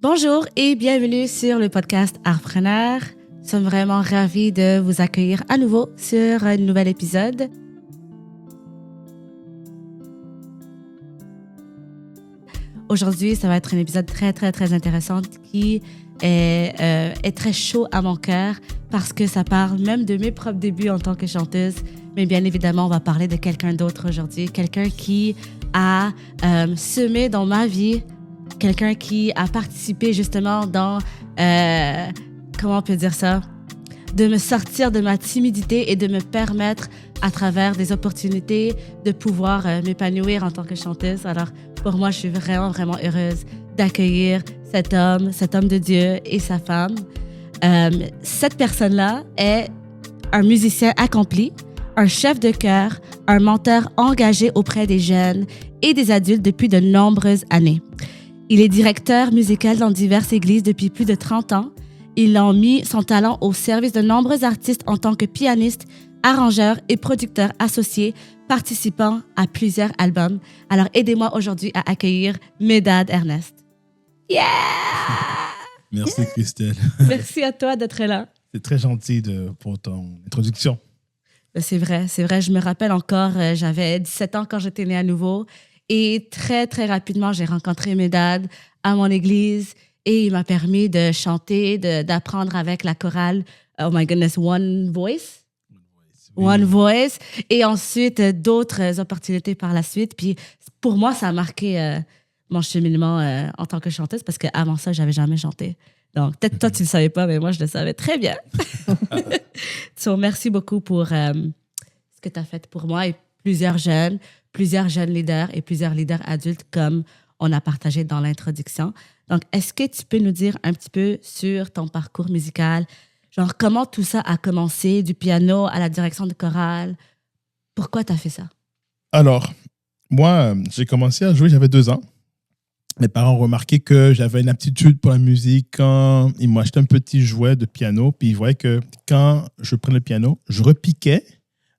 Bonjour et bienvenue sur le podcast Artpreneur. Nous sommes vraiment ravis de vous accueillir à nouveau sur un nouvel épisode. Aujourd'hui, ça va être un épisode très intéressant qui est très chaud à mon cœur parce que ça parle même de mes propres débuts en tant que chanteuse. Mais bien évidemment, on va parler de quelqu'un d'autre aujourd'hui. Quelqu'un qui a semé dans ma vie, quelqu'un qui a participé justement dans, comment on peut dire ça, de me sortir de ma timidité et de me permettre à travers des opportunités de pouvoir m'épanouir en tant que chanteuse. Alors, pour moi, je suis vraiment heureuse d'accueillir cet homme de Dieu et sa femme. Cette personne-là est un musicien accompli, un chef de chœur, un mentor engagé auprès des jeunes et des adultes depuis de nombreuses années. Il est directeur musical dans diverses églises depuis plus de 30 ans. Il a mis son talent au service de nombreux artistes en tant que pianiste, arrangeur et producteur associé, participant à plusieurs albums. Alors, aidez-moi aujourd'hui à accueillir Medad Ernest. Yeah! Merci, Christelle. Merci à toi d'être là. C'est très gentil pour ton introduction. C'est vrai. Je me rappelle encore, j'avais 17 ans quand j'étais née à nouveau. Et très rapidement, j'ai rencontré Medad à mon église et il m'a permis de chanter, d'apprendre avec la chorale, oh my goodness, One Voice. One Voice. Et ensuite, d'autres opportunités par la suite. Puis pour moi, ça a marqué mon cheminement en tant que chanteuse parce qu'avant ça, j'avais jamais chanté. Donc, peut-être toi, tu ne le savais pas, mais moi, je le savais très bien. So, merci beaucoup pour ce que tu as fait pour moi et plusieurs jeunes leaders et plusieurs leaders adultes comme on a partagé dans l'introduction. Donc, est-ce que tu peux nous dire un petit peu sur ton parcours musical? Genre, comment tout ça a commencé, du piano à la direction de chorale? Pourquoi tu as fait ça? Alors, moi, j'ai commencé à jouer, j'avais 2 ans. Mes parents ont remarqué que j'avais une aptitude pour la musique quand ils m'ont acheté un petit jouet de piano. Puis ils voyaient que quand je prenais le piano, je repiquais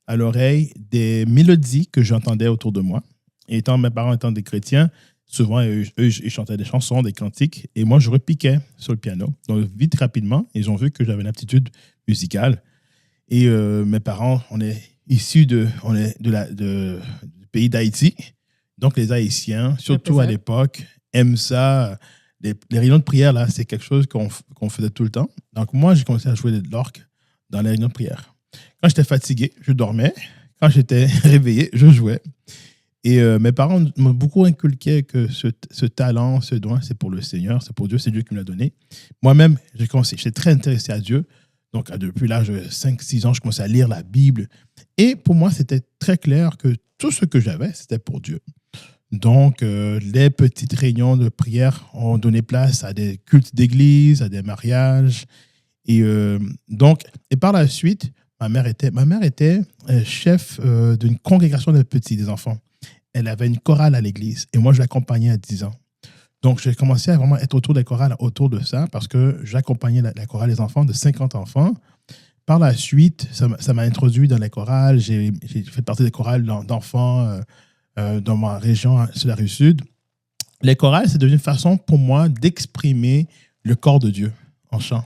à l'oreille des mélodies que j'entendais autour de moi. Et mes parents étant des chrétiens, souvent, eux, ils chantaient des chansons, des cantiques, et moi, je repiquais sur le piano. Donc, vite, rapidement, ils ont vu que j'avais une aptitude musicale. Et mes parents, on est issus du pays d'Haïti. Donc, les Haïtiens, surtout à l'époque, aiment ça. Les réunions de prière, là, c'est quelque chose qu'on faisait tout le temps. Donc, moi, j'ai commencé à jouer de l'orgue dans les réunions de prière. Quand j'étais fatigué, je dormais. Quand j'étais réveillé, je jouais. Et mes parents m'ont beaucoup inculqué que ce talent, ce don, c'est pour le Seigneur, c'est pour Dieu, c'est Dieu qui me l'a donné. Moi-même, j'étais très intéressé à Dieu. Donc, depuis l'âge de 5-6 ans, je commençais à lire la Bible. Et pour moi, c'était très clair que tout ce que j'avais, c'était pour Dieu. Donc, les petites réunions de prière ont donné place à des cultes d'église, à des mariages. Et par la suite, ma mère était chef d'une congrégation de petits, des enfants. Elle avait une chorale à l'église et moi, je l'accompagnais à 10 ans. Donc, j'ai commencé à vraiment être autour des chorales, autour de ça, parce que j'accompagnais la chorale des enfants de 50 enfants. Par la suite, ça m'a introduit dans les chorales. J'ai fait partie des chorales d'enfants dans ma région, sur la Rive-Sud. Les chorales, c'est devenu une façon pour moi d'exprimer le corps de Dieu en chant.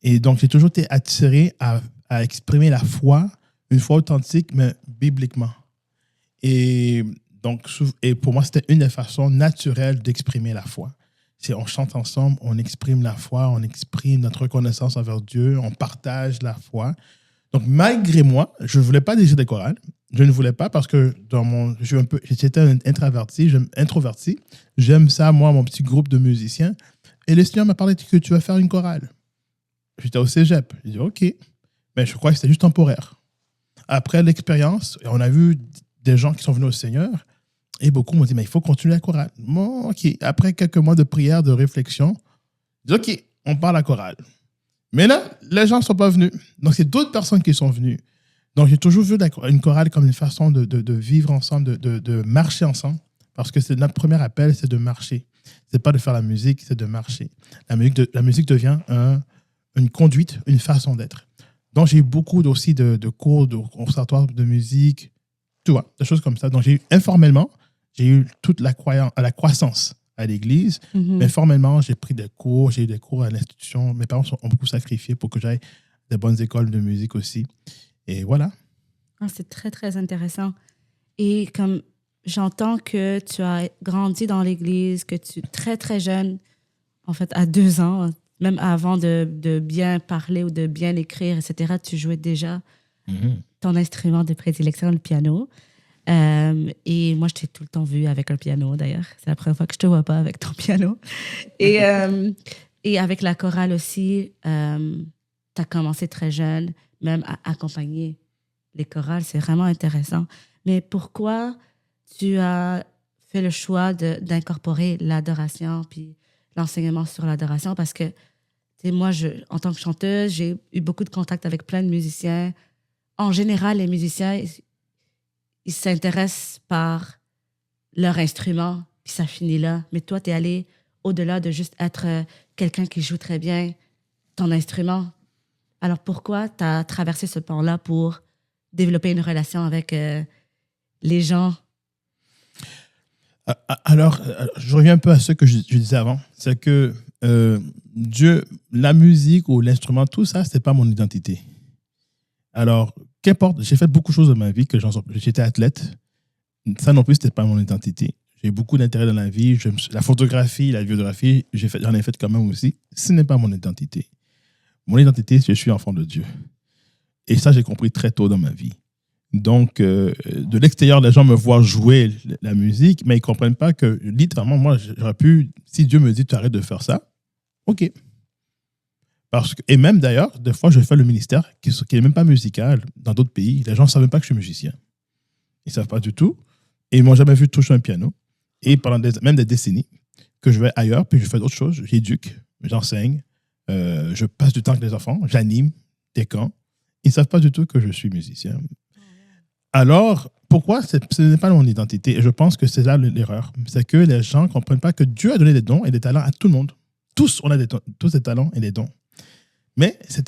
Et donc, j'ai toujours été attiré à exprimer la foi, une foi authentique, mais bibliquement. Et pour moi, c'était une des façons naturelles d'exprimer la foi. C'est on chante ensemble, on exprime la foi, on exprime notre reconnaissance envers Dieu, on partage la foi. Donc, malgré moi, je ne voulais pas diriger des chorales. Je ne voulais pas parce que j'étais introverti. J'aime ça, moi, mon petit groupe de musiciens. Et le Seigneur m'a parlé que tu vas faire une chorale. J'étais au cégep. J'ai dit, OK. Mais je crois que c'était juste temporaire. Après l'expérience, on a vu des gens qui sont venus au Seigneur et beaucoup m'ont dit, mais il faut continuer la chorale. Bon, OK. Après quelques mois de prière, de réflexion, j'ai dit, OK, on part la chorale. Mais là, les gens ne sont pas venus. Donc, c'est d'autres personnes qui sont venues. Donc, j'ai toujours vu une chorale comme une façon de vivre ensemble, de marcher ensemble. Parce que notre premier appel, c'est de marcher. Ce n'est pas de faire la musique, c'est de marcher. La musique devient une conduite, une façon d'être. Donc, j'ai eu beaucoup aussi de cours de conservatoire de musique, tu vois, des choses comme ça. Donc, informément, j'ai eu toute la croissance à l'église, mais formellement, j'ai pris des cours, j'ai eu des cours à l'institution. Mes parents ont beaucoup sacrifié pour que j'aille des bonnes écoles de musique aussi. Et voilà. Ah, c'est très, très intéressant. Et comme j'entends que tu as grandi dans l'église, que tu, très, très jeune, en fait, à 2 ans, même avant de bien parler ou de bien écrire, etc., tu jouais déjà ton instrument de prédilection, le piano. Et moi, je t'ai tout le temps vu avec un piano, d'ailleurs. C'est la première fois que je te vois pas avec ton piano. Et avec la chorale aussi, tu as commencé très jeune, même à accompagner les chorales. C'est vraiment intéressant. Mais pourquoi tu as fait le choix d'incorporer l'adoration puis l'enseignement sur l'adoration? Parce que, tu sais, moi, en tant que chanteuse, j'ai eu beaucoup de contacts avec plein de musiciens. En général, les musiciens, ils s'intéressent par leur instrument, puis ça finit là. Mais toi, tu es allé au-delà de juste être quelqu'un qui joue très bien ton instrument. Alors, pourquoi tu as traversé ce pan-là pour développer une relation avec les gens? Alors, je reviens un peu à ce que je disais avant. C'est que Dieu, la musique ou l'instrument, tout ça, c'est pas mon identité. Alors, qu'importe, j'ai fait beaucoup de choses dans ma vie, j'étais athlète. Ça non plus, c'était pas mon identité. J'ai eu beaucoup d'intérêt dans la vie. La photographie, la vidéographie, j'en ai fait quand même aussi. Ce n'est pas mon identité. Mon identité, c'est que je suis enfant de Dieu. Et ça, j'ai compris très tôt dans ma vie. Donc, de l'extérieur, les gens me voient jouer la musique, mais ils ne comprennent pas que, littéralement, moi, j'aurais pu, si Dieu me dit, tu arrêtes de faire ça, OK. Et même d'ailleurs, des fois, je fais le ministère qui n'est même pas musical dans d'autres pays. Les gens ne savent même pas que je suis musicien. Ils ne savent pas du tout. Et ils ne m'ont jamais vu toucher un piano. Et pendant même des décennies, que je vais ailleurs, puis je fais d'autres choses. J'éduque, j'enseigne, je passe du temps avec les enfants, j'anime des camps. Ils ne savent pas du tout que je suis musicien. Alors, pourquoi ce n'est pas mon identité? Et je pense que c'est là l'erreur. C'est que les gens ne comprennent pas que Dieu a donné des dons et des talents à tout le monde. Tous, on a tous des talents et des dons. Mais les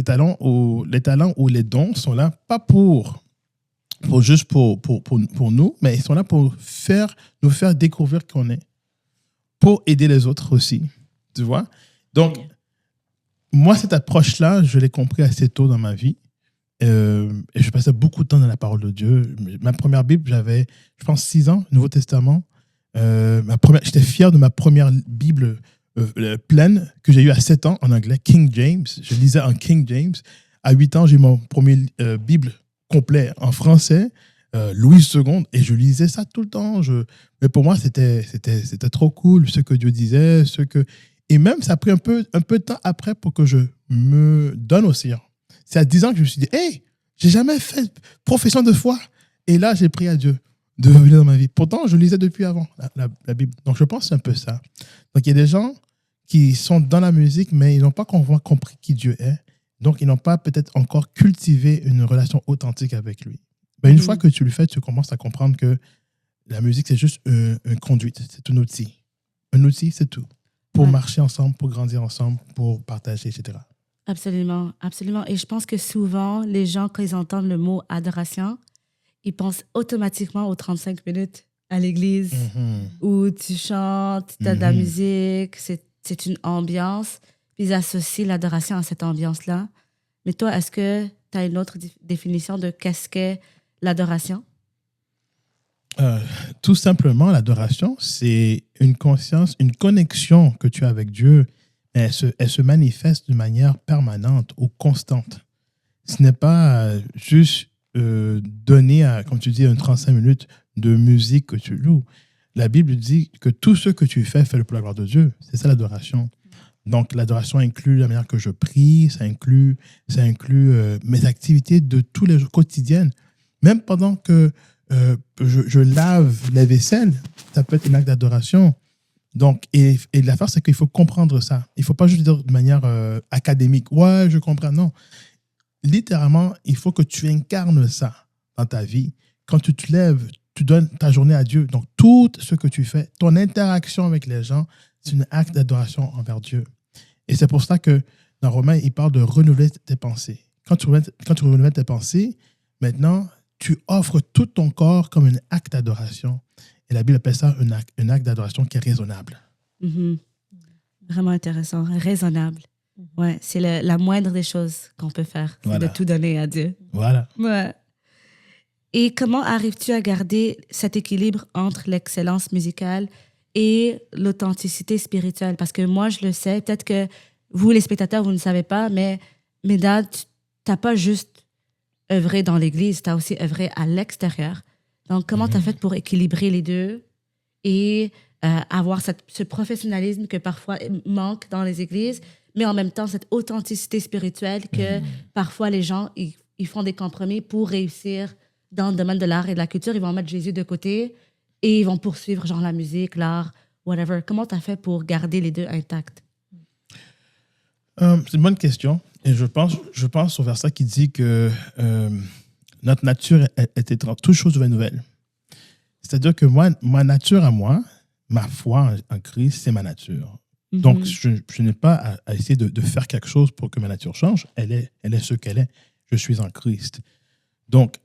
talents ou les dons sont là pas juste pour nous, mais ils sont là pour nous faire découvrir qui on est, pour aider les autres aussi. Tu vois? Donc, moi, cette approche-là, je l'ai compris assez tôt dans ma vie. Et je passais beaucoup de temps dans la parole de Dieu. Ma première Bible, j'avais, je pense, 6 ans, Nouveau Testament. J'étais fier de ma première Bible pleine que j'ai eue à 7 ans en anglais, King James. Je lisais en King James. À 8 ans, j'ai eu mon premier Bible complet en français, Louis II, et je lisais ça tout le temps. Mais pour moi, c'était trop cool, ce que Dieu disait, et même, ça a pris un peu de temps après pour que je me donne aussi. C'est à 10 ans que je me suis dit, hey, j'ai jamais fait profession de foi. Et là, j'ai prié à Dieu de venir dans ma vie. Pourtant, je lisais depuis avant la Bible. Donc, je pense que c'est un peu ça. Donc, il y a des gens qui sont dans la musique, mais ils n'ont pas compris qui Dieu est. Donc, ils n'ont pas peut-être encore cultivé une relation authentique avec lui. Ben, une fois que tu le fais, tu commences à comprendre que la musique, c'est juste une conduite. C'est un outil. Un outil, c'est tout. Pour marcher ensemble, pour grandir ensemble, pour partager, etc. Absolument, absolument. Et je pense que souvent, les gens, quand ils entendent le mot adoration, ils pensent automatiquement aux 35 minutes à l'église où tu chantes, tu as de la musique, c'est une ambiance. Puis ils associent l'adoration à cette ambiance-là. Mais toi, est-ce que tu as une autre définition de qu'est-ce qu'est l'adoration? Tout simplement, l'adoration, c'est une conscience, une connexion que tu as avec Dieu. Elle se manifeste de manière permanente ou constante. Ce n'est pas juste donner, comme tu dis, 35 minutes de musique que tu joues. La Bible dit que tout ce que tu fais pour la gloire de Dieu. C'est ça l'adoration. Donc, l'adoration inclut la manière que je prie, ça inclut mes activités de tous les jours quotidiennes. Même pendant que je lave les vaisselles, ça peut être un acte d'adoration. Donc, et l'affaire, c'est qu'il faut comprendre ça. Il ne faut pas juste dire de manière académique. Ouais, je comprends. Non. Littéralement, il faut que tu incarnes ça dans ta vie. Quand tu te lèves, tu donnes ta journée à Dieu. Donc, tout ce que tu fais, ton interaction avec les gens, c'est un acte d'adoration envers Dieu. Et c'est pour ça que dans Romains, il parle de renouveler tes pensées. Quand tu renouvelles tes pensées, maintenant, tu offres tout ton corps comme un acte d'adoration. Et la Bible appelle ça un acte d'adoration qui est raisonnable. Mhm. Vraiment intéressant, raisonnable. Ouais, c'est la moindre des choses qu'on peut faire, c'est Voilà. de tout donner à Dieu. Voilà. Ouais. Et comment arrives-tu à garder cet équilibre entre l'excellence musicale et l'authenticité spirituelle? Parce que moi, je le sais, peut-être que vous, les spectateurs, vous ne savez pas, mais Médad, tu n'as pas juste œuvré dans l'Église, tu as aussi œuvré à l'extérieur. Donc, comment tu as fait pour équilibrer les deux et avoir ce professionnalisme que parfois manque dans les églises, mais en même temps, cette authenticité spirituelle que parfois les gens, ils font des compromis pour réussir dans le domaine de l'art et de la culture. Ils vont mettre Jésus de côté et ils vont poursuivre genre la musique, l'art, whatever. Comment tu as fait pour garder les deux intacts? C'est une bonne question. Et je pense au verset qui dit que notre nature est étrange. Toute chose devient nouvelle. C'est-à-dire que moi, ma nature à moi, ma foi en Christ, c'est ma nature. Donc, je n'ai pas à essayer de faire quelque chose pour que ma nature change. Elle est ce qu'elle est. Je suis en Christ. Donc,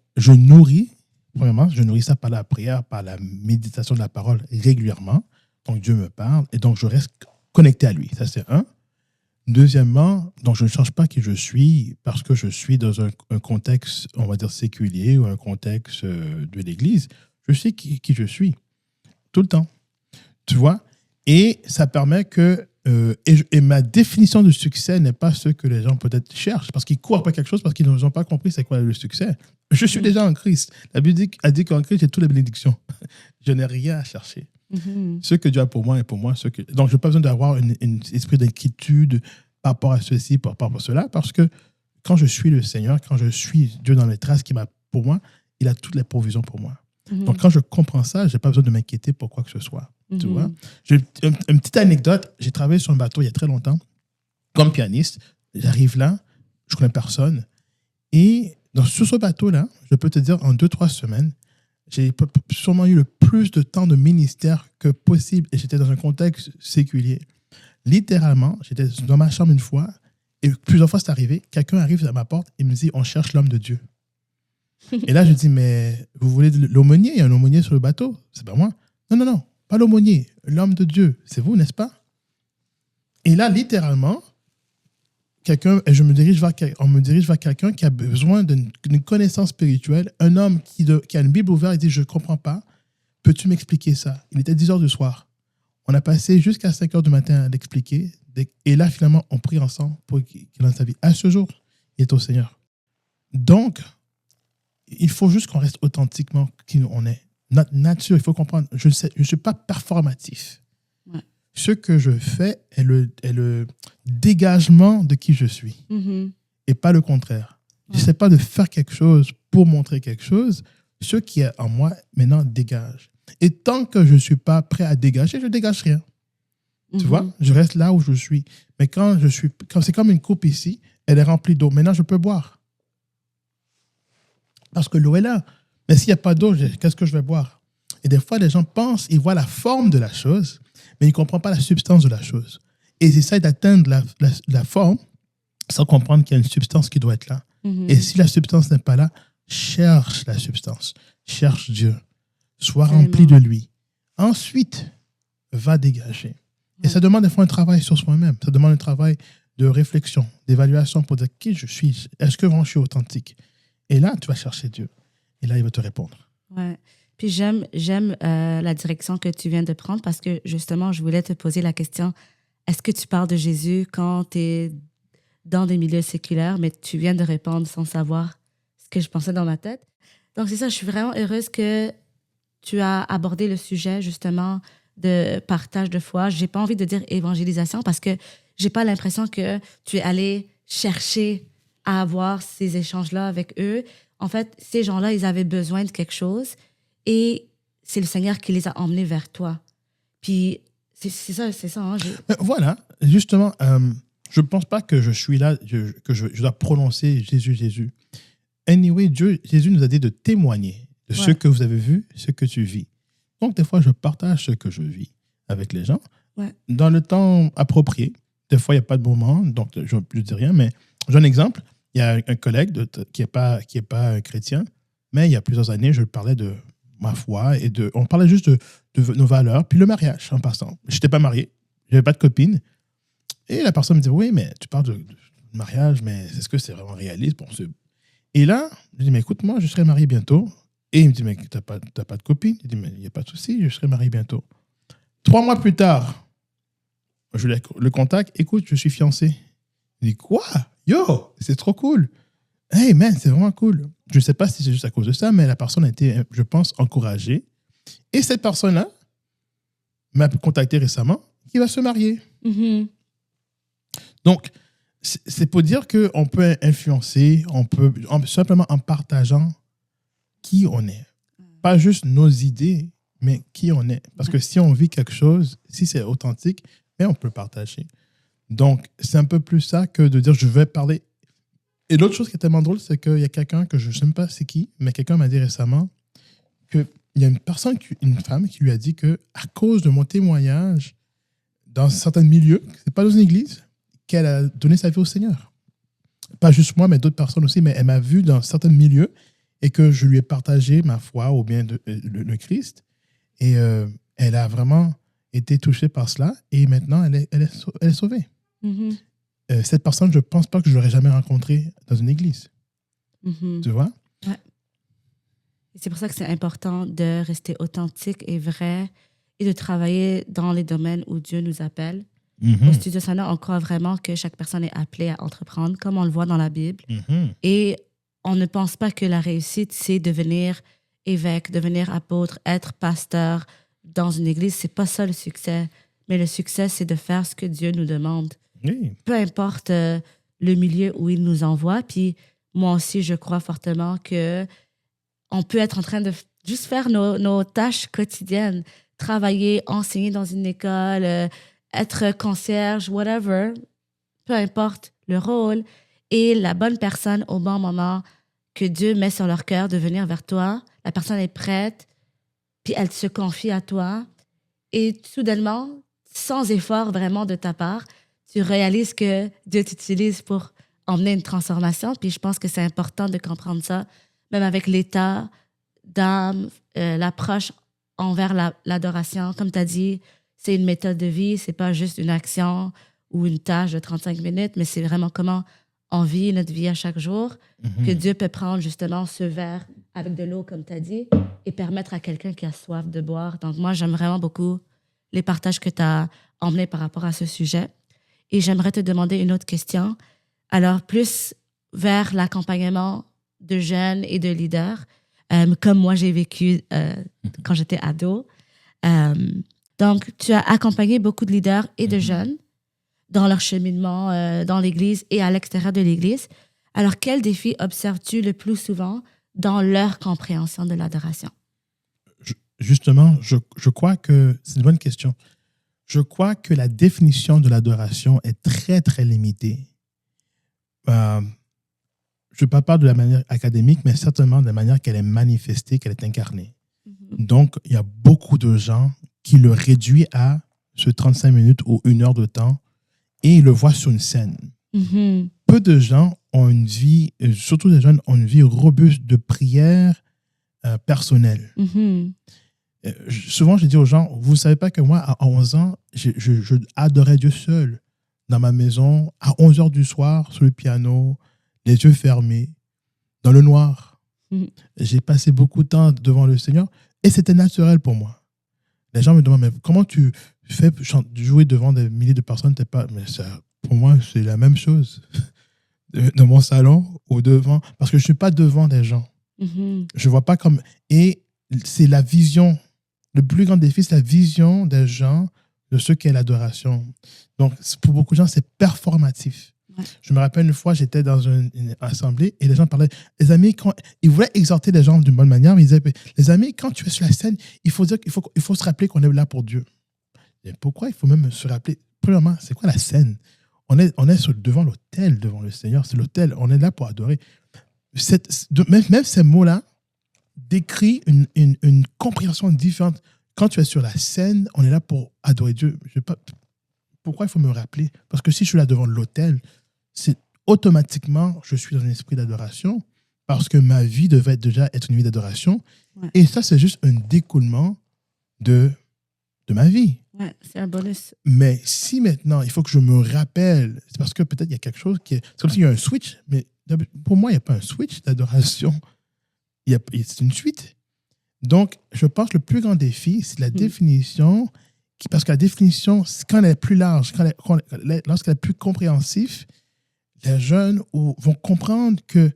premièrement, je nourris ça par la prière, par la méditation de la parole régulièrement. Donc, Dieu me parle et donc je reste connecté à lui. Ça, c'est un. Deuxièmement, donc je ne change pas qui je suis parce que je suis dans un contexte, on va dire, séculier ou un contexte de l'Église. Je sais qui je suis tout le temps. Tu vois? Et ça permet que... et ma définition de succès n'est pas ce que les gens peut-être cherchent parce qu'ils courent après quelque chose parce qu'ils n'ont pas compris c'est quoi le succès. Je suis déjà en Christ. La Bible a dit qu'en Christ, j'ai toutes les bénédictions. Je n'ai rien à chercher. Ce que Dieu a pour moi est pour moi. Donc, je n'ai pas besoin d'avoir un esprit d'inquiétude par rapport à ceci, par rapport à cela, parce que quand je suis le Seigneur, quand je suis Dieu dans les traces qu'il m'a pour moi, il a toutes les provisions pour moi. Donc, quand je comprends ça, je n'ai pas besoin de m'inquiéter pour quoi que ce soit. Tu vois? J'ai une petite anecdote. J'ai travaillé sur un bateau il y a très longtemps comme pianiste. J'arrive là, je ne connais personne. Et sur ce bateau-là, je peux te dire, en 2-3 semaines, j'ai sûrement eu le plus de temps de ministère que possible. Et j'étais dans un contexte séculier. Littéralement, j'étais dans ma chambre une fois, et plusieurs fois c'est arrivé, quelqu'un arrive à ma porte et me dit, on cherche l'homme de Dieu. Et là, je dis, mais vous voulez l'aumônier? Il y a un aumônier sur le bateau. C'est pas moi. Non, pas l'aumônier, l'homme de Dieu. C'est vous, n'est-ce pas? Et là, littéralement, on me dirige vers quelqu'un qui a besoin d'une connaissance spirituelle, un homme qui a une Bible ouverte et dit, je ne comprends pas, peux-tu m'expliquer ça? Il était 10 heures du soir. On a passé jusqu'à 5 heures du matin à l'expliquer. Et là, finalement, on prie ensemble pour qu'il lance sa vie. À ce jour, il est au Seigneur. Donc, il faut juste qu'on reste authentiquement qui on est. Notre nature, il faut comprendre, je ne suis pas performatif. Ouais. Ce que je fais est le dégagement de qui je suis. Et pas le contraire. Je n'essaie pas de faire quelque chose pour montrer quelque chose. Ce qui est en moi, maintenant, dégage. Et tant que je ne suis pas prêt à dégager, je ne dégage rien. Tu vois? Je reste là où je suis. Mais quand c'est comme une coupe ici, elle est remplie d'eau. Maintenant, je peux boire. Parce que l'eau est là. Mais s'il n'y a pas d'eau, qu'est-ce que je vais boire? Et des fois, les gens pensent, ils voient la forme de la chose, mais ils ne comprennent pas la substance de la chose. Et ils essayent d'atteindre la forme sans comprendre qu'il y a une substance qui doit être là. Et si la substance n'est pas là, cherche la substance. Cherche Dieu. Sois rempli de lui. Ensuite, va dégager. Et ça demande des fois un travail sur soi-même. Ça demande un travail de réflexion, d'évaluation pour dire qui je suis. Est-ce que vraiment je suis authentique? Et là, tu vas chercher Dieu. Et là, il va te répondre. Ouais. Puis j'aime la direction que tu viens de prendre parce que justement, je voulais te poser la question, est-ce que tu parles de Jésus quand tu es dans des milieux séculaires, mais tu viens de répondre sans savoir ce que je pensais dans ma tête? Donc c'est ça, je suis vraiment heureuse que tu as abordé le sujet justement de partage de foi. J'ai pas envie de dire évangélisation parce que j'ai pas l'impression que tu es allé chercher à avoir ces échanges-là avec eux. En fait, ces gens-là, ils avaient besoin de quelque chose et c'est le Seigneur qui les a emmenés vers toi. Puis, c'est ça. Hein, voilà, justement, je ne pense pas que je suis là, que je dois prononcer Jésus. Anyway, Jésus nous a dit de témoigner de ce que vous avez vu, ce que tu vis. Donc, des fois, je partage ce que je vis avec les gens dans le temps approprié. Des fois, il n'y a pas de moment, donc je ne dis rien, mais j'ai un exemple. Il y a un collègue qui n'est pas chrétien, mais il y a plusieurs années, je parlais de ma foi, on parlait juste de nos valeurs, puis le mariage en passant. Je n'étais pas marié, je n'avais pas de copine. Et la personne me dit, oui, mais tu parles de mariage, mais est-ce que c'est vraiment réaliste? Bon, et là, je dis, mais écoute, moi, je serai marié bientôt. Et il me dit, mais tu n'as pas de copine? Je dis, mais il n'y a pas de souci, je serai marié bientôt. 3 mois plus tard, je le contacte, écoute, je suis fiancé. Il dit, quoi? Yo, c'est trop cool. Hey man, c'est vraiment cool. Je ne sais pas si c'est juste à cause de ça, mais la personne a été, je pense, encouragée. Et cette personne-là m'a contacté récemment, qui va se marier. Mhm. Donc, c'est pour dire qu'on peut influencer, simplement en partageant qui on est. Pas juste nos idées, mais qui on est. Parce que si on vit quelque chose, si c'est authentique, mais on peut le partager. Donc, c'est un peu plus ça que de dire je vais parler. Et l'autre chose qui est tellement drôle, c'est qu'il y a quelqu'un que je ne sais même pas c'est qui, mais quelqu'un m'a dit récemment qu'il y a une femme qui lui a dit qu'à cause de mon témoignage, dans certains milieux, c'est pas dans une église, qu'elle a donné sa vie au Seigneur. Pas juste moi, mais d'autres personnes aussi, mais elle m'a vu dans certains milieux et que je lui ai partagé ma foi ou bien le Christ. Et elle a vraiment été touchée par cela et maintenant, elle est sauvée. Mhm. Cette personne, je ne pense pas que je l'aurais jamais rencontrée dans une église. Mhm. Tu vois? Ouais. Et c'est pour ça que c'est important de rester authentique et vrai et de travailler dans les domaines où Dieu nous appelle. Au Studio Sana, on croit vraiment que chaque personne est appelée à entreprendre, comme on le voit dans la Bible. Et on ne pense pas que la réussite, c'est devenir évêque, devenir apôtre, être pasteur dans une église. C'est pas ça le succès. Mais le succès, c'est de faire ce que Dieu nous demande. Oui. Peu importe le milieu où il nous envoie. Puis moi aussi, je crois fortement que on peut être en train de juste faire nos tâches quotidiennes, travailler, enseigner dans une école, être concierge, whatever, peu importe le rôle, et la bonne personne au bon moment que Dieu met sur leur cœur de venir vers toi. La personne est prête, puis elle se confie à toi. Et soudainement, sans effort vraiment de ta part, tu réalises que Dieu t'utilise pour emmener une transformation. Puis je pense que c'est important de comprendre ça, même avec l'état d'âme, l'approche envers l'adoration. Comme tu as dit, c'est une méthode de vie, c'est pas juste une action ou une tâche de 35 minutes, mais c'est vraiment comment on vit notre vie à chaque jour, que Dieu peut prendre justement ce verre avec de l'eau, comme tu as dit, et permettre à quelqu'un qui a soif de boire. Donc moi, j'aime vraiment beaucoup les partages que tu as emmenés par rapport à ce sujet. Et j'aimerais te demander une autre question. Alors, plus vers l'accompagnement de jeunes et de leaders, comme moi j'ai vécu quand j'étais ado. Donc, tu as accompagné beaucoup de leaders et de jeunes dans leur cheminement dans l'Église et à l'extérieur de l'Église. Alors, quels défis observes-tu le plus souvent dans leur compréhension de l'adoration? Justement, je crois que c'est une bonne question. Je crois que la définition de l'adoration est très, très limitée. Je ne parle pas de la manière académique, mais certainement de la manière qu'elle est manifestée, qu'elle est incarnée. Donc, il y a beaucoup de gens qui le réduisent à ce 35 minutes ou 1 heure de temps et ils le voient sur une scène. Peu de gens ont une vie, surtout les jeunes, ont une vie robuste de prière personnelle. Souvent, je dis aux gens, vous ne savez pas que moi, à 11 ans, je adorais Dieu seul, dans ma maison, à 11 heures du soir, sur le piano, les yeux fermés, dans le noir. J'ai passé beaucoup de temps devant le Seigneur et c'était naturel pour moi. Les gens me demandent, mais comment tu fais jouer devant des milliers de personnes? T'es pas... Mais ça, pour moi, c'est la même chose. Dans mon salon ou devant, parce que je ne suis pas devant des gens. Je vois pas comme... Et c'est la vision. Le plus grand défi, c'est la vision des gens de ce qu'est l'adoration. Donc, pour beaucoup de gens, c'est performatif. Je me rappelle une fois, j'étais dans une assemblée et les gens parlaient. Les amis, ils voulaient exhorter les gens d'une bonne manière, mais ils disaient, les amis, quand tu es sur la scène, il faut se rappeler qu'on est là pour Dieu. Et pourquoi il faut même se rappeler? Premièrement, c'est quoi la scène? On est devant l'autel, devant le Seigneur. C'est l'autel. On est là pour adorer. Même ces mots-là décrivent une compréhension différente. Quand tu es sur la scène, on est là pour adorer Dieu. Pourquoi il faut me rappeler? Parce que si je suis là devant l'autel, c'est automatiquement, je suis dans un esprit d'adoration. parce que ma vie devait déjà être une vie d'adoration. Ouais. Et ça, c'est juste un découlement de ma vie. Ouais, c'est un bonus. Mais si maintenant, il faut que je me rappelle, c'est parce que peut-être il y a quelque chose qui est... C'est comme s'il y a un switch, mais pour moi, il n'y a pas un switch d'adoration. C'est une suite. Donc, je pense que le plus grand défi, c'est la définition, parce que la définition, quand elle est plus large, lorsqu'elle est plus compréhensive, les jeunes vont comprendre que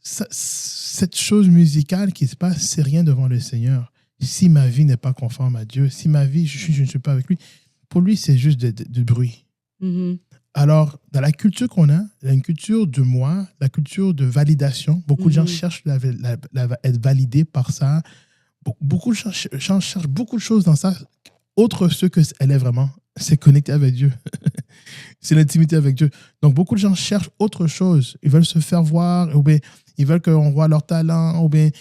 cette chose musicale qui se passe, c'est rien devant le Seigneur. Si ma vie n'est pas conforme à Dieu, si ma vie, je ne suis pas avec lui, pour lui, c'est juste du bruit. Mm-hmm. Alors, dans la culture qu'on a, il y a une culture de moi, la culture de validation. Beaucoup de gens cherchent à être validés par ça. Beaucoup de gens cherchent beaucoup de choses dans ça, autre ce qu'elle est vraiment. C'est connecter avec Dieu. C'est l'intimité avec Dieu. Donc, beaucoup de gens cherchent autre chose. Ils veulent se faire voir, ou bien ils veulent qu'on voit leur talent, ou bien...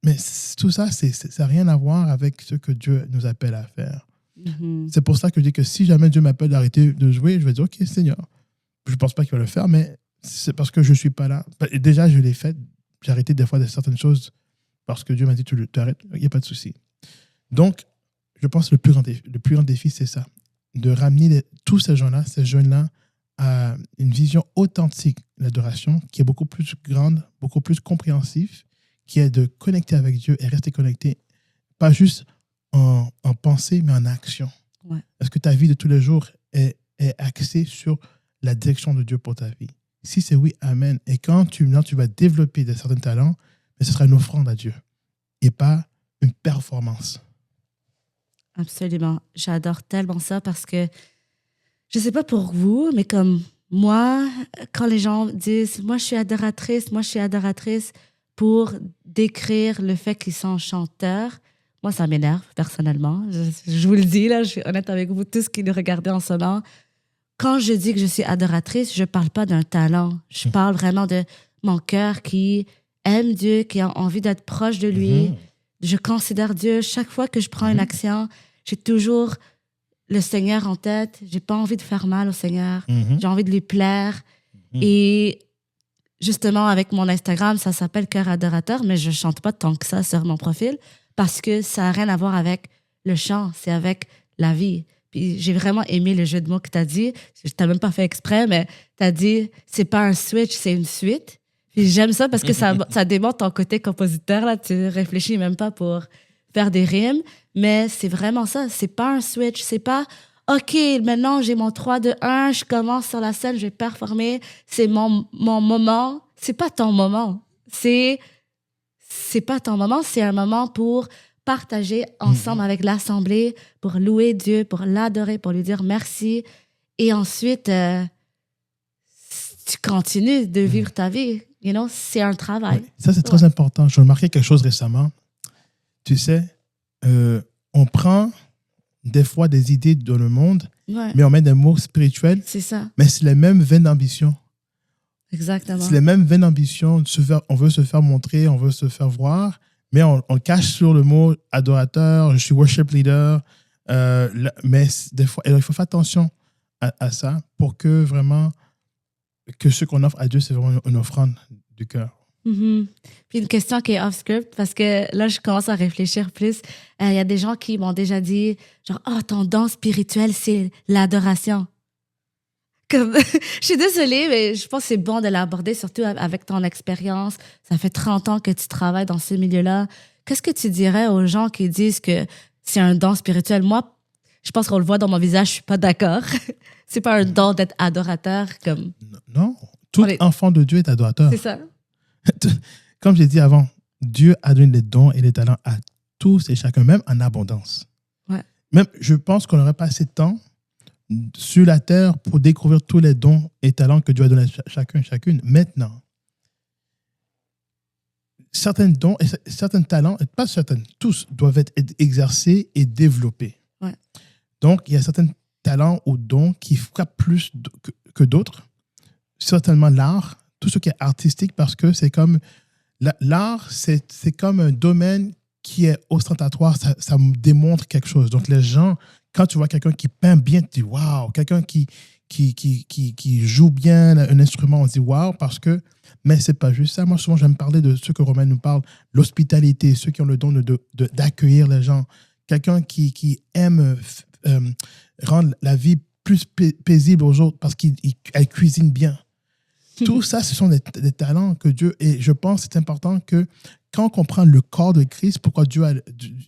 Mais tout ça, ça n'a rien à voir avec ce que Dieu nous appelle à faire. Mm-hmm. C'est pour ça que je dis que si jamais Dieu m'appelle d'arrêter de jouer, je vais dire, OK, Seigneur. Je ne pense pas qu'il va le faire, mais c'est parce que je ne suis pas là. Déjà, je l'ai fait. J'ai arrêté des fois de certaines choses parce que Dieu m'a dit, tu t'arrêtes, il n'y a pas de souci. Donc, je pense que le plus grand défi, c'est ça. De ramener tous ces gens-là, ces jeunes-là, à une vision authentique de l'adoration qui est beaucoup plus grande, beaucoup plus compréhensive, qui est de connecter avec Dieu et rester connecté, pas juste en pensée, mais en action. Ouais. Est-ce que ta vie de tous les jours est axée sur la direction de Dieu pour ta vie? Si c'est oui, amen. Et quand tu vas développer de certains talents, mais ce sera une offrande à Dieu et pas une performance. Absolument. J'adore tellement ça parce que, je ne sais pas pour vous, mais comme moi, quand les gens disent « moi, je suis adoratrice », pour décrire le fait qu'ils sont chanteurs, moi, ça m'énerve personnellement. Je vous le dis, là, je suis honnête avec vous, tous qui nous regardez en ce moment. Quand je dis que je suis adoratrice, je ne parle pas d'un talent. Je parle vraiment de mon cœur qui aime Dieu, qui a envie d'être proche de lui. Je considère Dieu. Chaque fois que je prends une action, j'ai toujours le Seigneur en tête. Je n'ai pas envie de faire mal au Seigneur. J'ai envie de lui plaire. Et justement, avec mon Instagram, ça s'appelle Cœur Adorateur, mais je ne chante pas tant que ça sur mon profil parce que ça n'a rien à voir avec le chant, c'est avec la vie. Puis j'ai vraiment aimé le jeu de mots que tu as dit. Je t'ai même pas fait exprès, mais tu as dit c'est pas un switch, c'est une suite. Puis j'aime ça parce que ça démontre ton côté compositeur. Là. Tu réfléchis même pas pour faire des rimes, mais c'est vraiment ça. C'est pas un switch, c'est pas OK, maintenant j'ai mon 3-2-1, je commence sur la scène, je vais performer, c'est mon moment. C'est pas ton moment. C'est pas ton moment, c'est un moment pour partager ensemble avec l'Assemblée, pour louer Dieu, pour l'adorer, pour lui dire merci. Et ensuite, tu continues de vivre ta vie. You know, c'est un travail. Oui, ça, c'est très important. J'ai remarqué quelque chose récemment. Tu sais, on prend des fois des idées dans le monde, mais on met des mots spirituels. C'est ça. Mais c'est les mêmes veines d'ambition. Exactement. C'est les mêmes veines d'ambition. On veut se faire montrer, on veut se faire voir, mais on cache sur le mot adorateur, je suis worship leader. Mais des fois, il faut faire attention à ça pour que vraiment, que ce qu'on offre à Dieu, c'est vraiment une offrande du cœur. Mm-hmm. Puis une question qui est off-script, parce que là, je commence à réfléchir plus. Il y a des gens qui m'ont déjà dit, genre, « Oh, ton don spirituel, c'est l'adoration. » Comme, je suis désolée, mais je pense que c'est bon de l'aborder, surtout avec ton expérience. Ça fait 30 ans que tu travailles dans ce milieu-là. Qu'est-ce que tu dirais aux gens qui disent que c'est un don spirituel? Moi, je pense qu'on le voit dans mon visage, je suis pas d'accord. C'est pas un don d'être adorateur. Comme... Non, tout enfant de Dieu est adorateur. C'est ça. Comme j'ai dit avant, Dieu a donné les dons et les talents à tous et chacun, même en abondance. Ouais. Même, je pense qu'on n'aurait pas assez de temps sur la terre pour découvrir tous les dons et talents que Dieu a donnés à chacun et chacune. Maintenant, certains dons et certains talents, pas certains, tous doivent être exercés et développés. Ouais. Donc, il y a certains talents ou dons qui frappent plus que d'autres. Certainement l'art, tout ce qui est artistique, parce que c'est comme l'art, c'est comme un domaine qui est ostentatoire, ça démontre quelque chose. Donc les gens, quand tu vois quelqu'un qui peint bien, tu dis waouh, quelqu'un qui qui joue bien un instrument, on se dit waouh, parce que, mais c'est pas juste ça. Moi, souvent, j'aime parler de ce que Romain nous parle, l'hospitalité, ceux qui ont le don d'accueillir les gens. Quelqu'un qui aime rendre la vie plus paisible aux autres parce qu'elle cuisine bien. Tout ça, ce sont des talents que Dieu... Et je pense que c'est important que quand on comprend le corps de Christ, pourquoi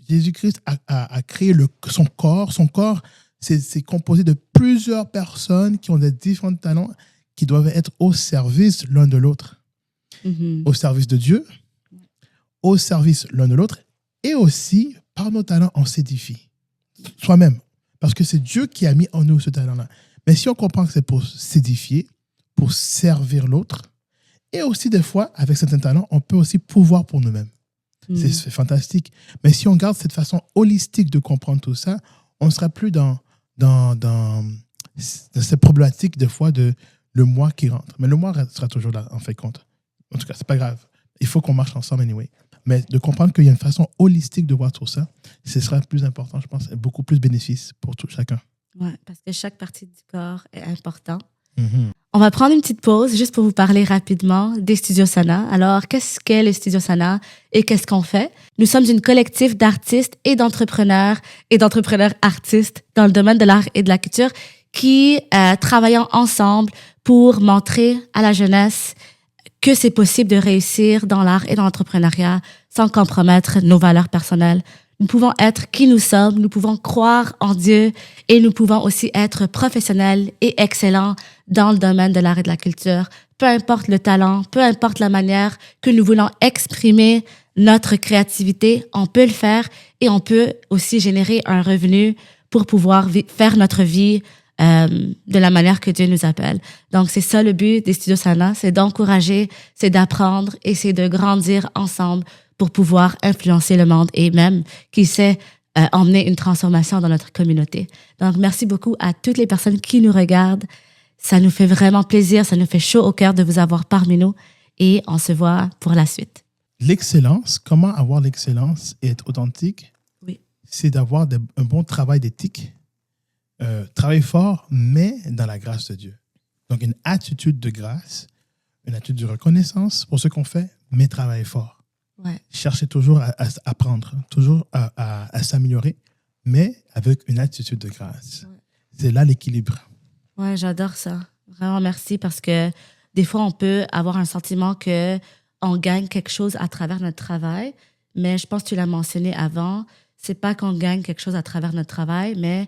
Jésus-Christ a créé son corps, c'est composé de plusieurs personnes qui ont des différents talents qui doivent être au service l'un de l'autre. Au service de Dieu, au service l'un de l'autre, et aussi, par nos talents, on s'édifie soi-même. Parce que c'est Dieu qui a mis en nous ce talent-là. Mais si on comprend que c'est pour s'édifier, pour servir l'autre, et aussi des fois, avec certains talents, on peut aussi pouvoir pour nous-mêmes. C'est fantastique. Mais si on garde cette façon holistique de comprendre tout ça, on ne sera plus dans cette problématique des fois de le moi qui rentre. Mais le moi sera toujours là, en fait, compte. En tout cas, c'est pas grave. Il faut qu'on marche ensemble anyway. Mais de comprendre qu'il y a une façon holistique de voir tout ça, ce sera plus important, je pense, et beaucoup plus bénéfice pour tout chacun. Oui, parce que chaque partie du corps est importante. On va prendre une petite pause juste pour vous parler rapidement des Studios Sana. Alors, qu'est-ce qu'est le Studio Sana et qu'est-ce qu'on fait? Nous sommes une collectif d'artistes et d'entrepreneurs artistes dans le domaine de l'art et de la culture qui travaillons ensemble pour montrer à la jeunesse que c'est possible de réussir dans l'art et dans l'entrepreneuriat sans compromettre nos valeurs personnelles. Nous pouvons être qui nous sommes, nous pouvons croire en Dieu et nous pouvons aussi être professionnels et excellents dans le domaine de l'art et de la culture. Peu importe le talent, peu importe la manière que nous voulons exprimer notre créativité, on peut le faire et on peut aussi générer un revenu pour pouvoir faire notre vie de la manière que Dieu nous appelle. Donc, c'est ça le but des Studios Sana, c'est d'encourager, c'est d'apprendre et c'est de grandir ensemble pour pouvoir influencer le monde et même, qui sait, emmener une transformation dans notre communauté. Donc, merci beaucoup à toutes les personnes qui nous regardent. Ça nous fait vraiment plaisir, ça nous fait chaud au cœur de vous avoir parmi nous et on se voit pour la suite. L'excellence, comment avoir l'excellence et être authentique? Oui. C'est d'avoir un bon travail d'éthique, travailler fort, mais dans la grâce de Dieu. Donc, une attitude de grâce, une attitude de reconnaissance pour ce qu'on fait, mais travailler fort. Ouais. Chercher toujours à apprendre, toujours à s'améliorer, mais avec une attitude de grâce. Ouais. C'est là l'équilibre. Ouais, j'adore ça. Vraiment, merci parce que des fois, on peut avoir un sentiment qu'on gagne quelque chose à travers notre travail, mais je pense que tu l'as mentionné avant, c'est pas qu'on gagne quelque chose à travers notre travail, mais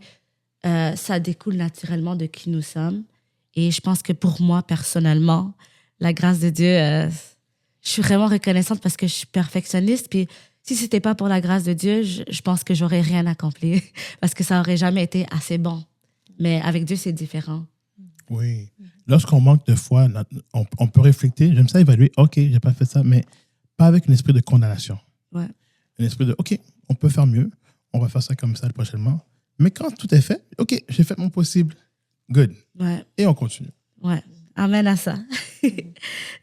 ça découle naturellement de qui nous sommes. Et je pense que pour moi, personnellement, la grâce de Dieu... je suis vraiment reconnaissante parce que je suis perfectionniste. Puis si c'était pas pour la grâce de Dieu, je pense que j'aurais rien accompli parce que ça aurait jamais été assez bon. Mais avec Dieu, c'est différent. Oui. Lorsqu'on manque de foi, on peut réfléchir. J'aime ça évaluer. OK, j'ai pas fait ça, mais pas avec un esprit de condamnation. Ouais. Un esprit de OK, on peut faire mieux. On va faire ça comme ça prochainement. Mais quand tout est fait, OK, j'ai fait mon possible. Good. Ouais. Et on continue. Ouais. Amen à ça.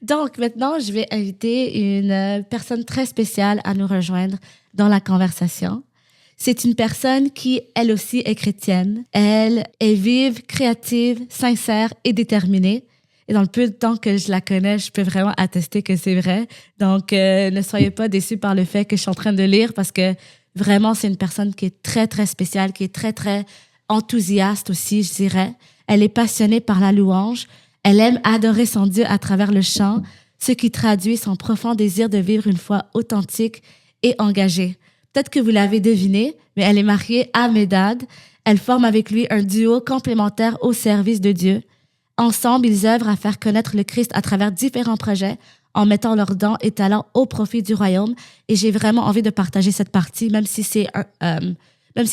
Donc, maintenant, je vais inviter une personne très spéciale à nous rejoindre dans la conversation. C'est une personne qui, elle aussi, est chrétienne. Elle est vive, créative, sincère et déterminée. Et dans le peu de temps que je la connais, je peux vraiment attester que c'est vrai. Donc, ne soyez pas déçus par le fait que je suis en train de lire parce que vraiment, c'est une personne qui est très, très spéciale, qui est très, très enthousiaste aussi, je dirais. Elle est passionnée par la louange. Elle aime adorer son Dieu à travers le chant, ce qui traduit son profond désir de vivre une foi authentique et engagée. Peut-être que vous l'avez deviné, mais elle est mariée à Medad. Elle forme avec lui un duo complémentaire au service de Dieu. Ensemble, ils œuvrent à faire connaître le Christ à travers différents projets en mettant leurs dons et talents au profit du royaume. Et j'ai vraiment envie de partager cette partie, même si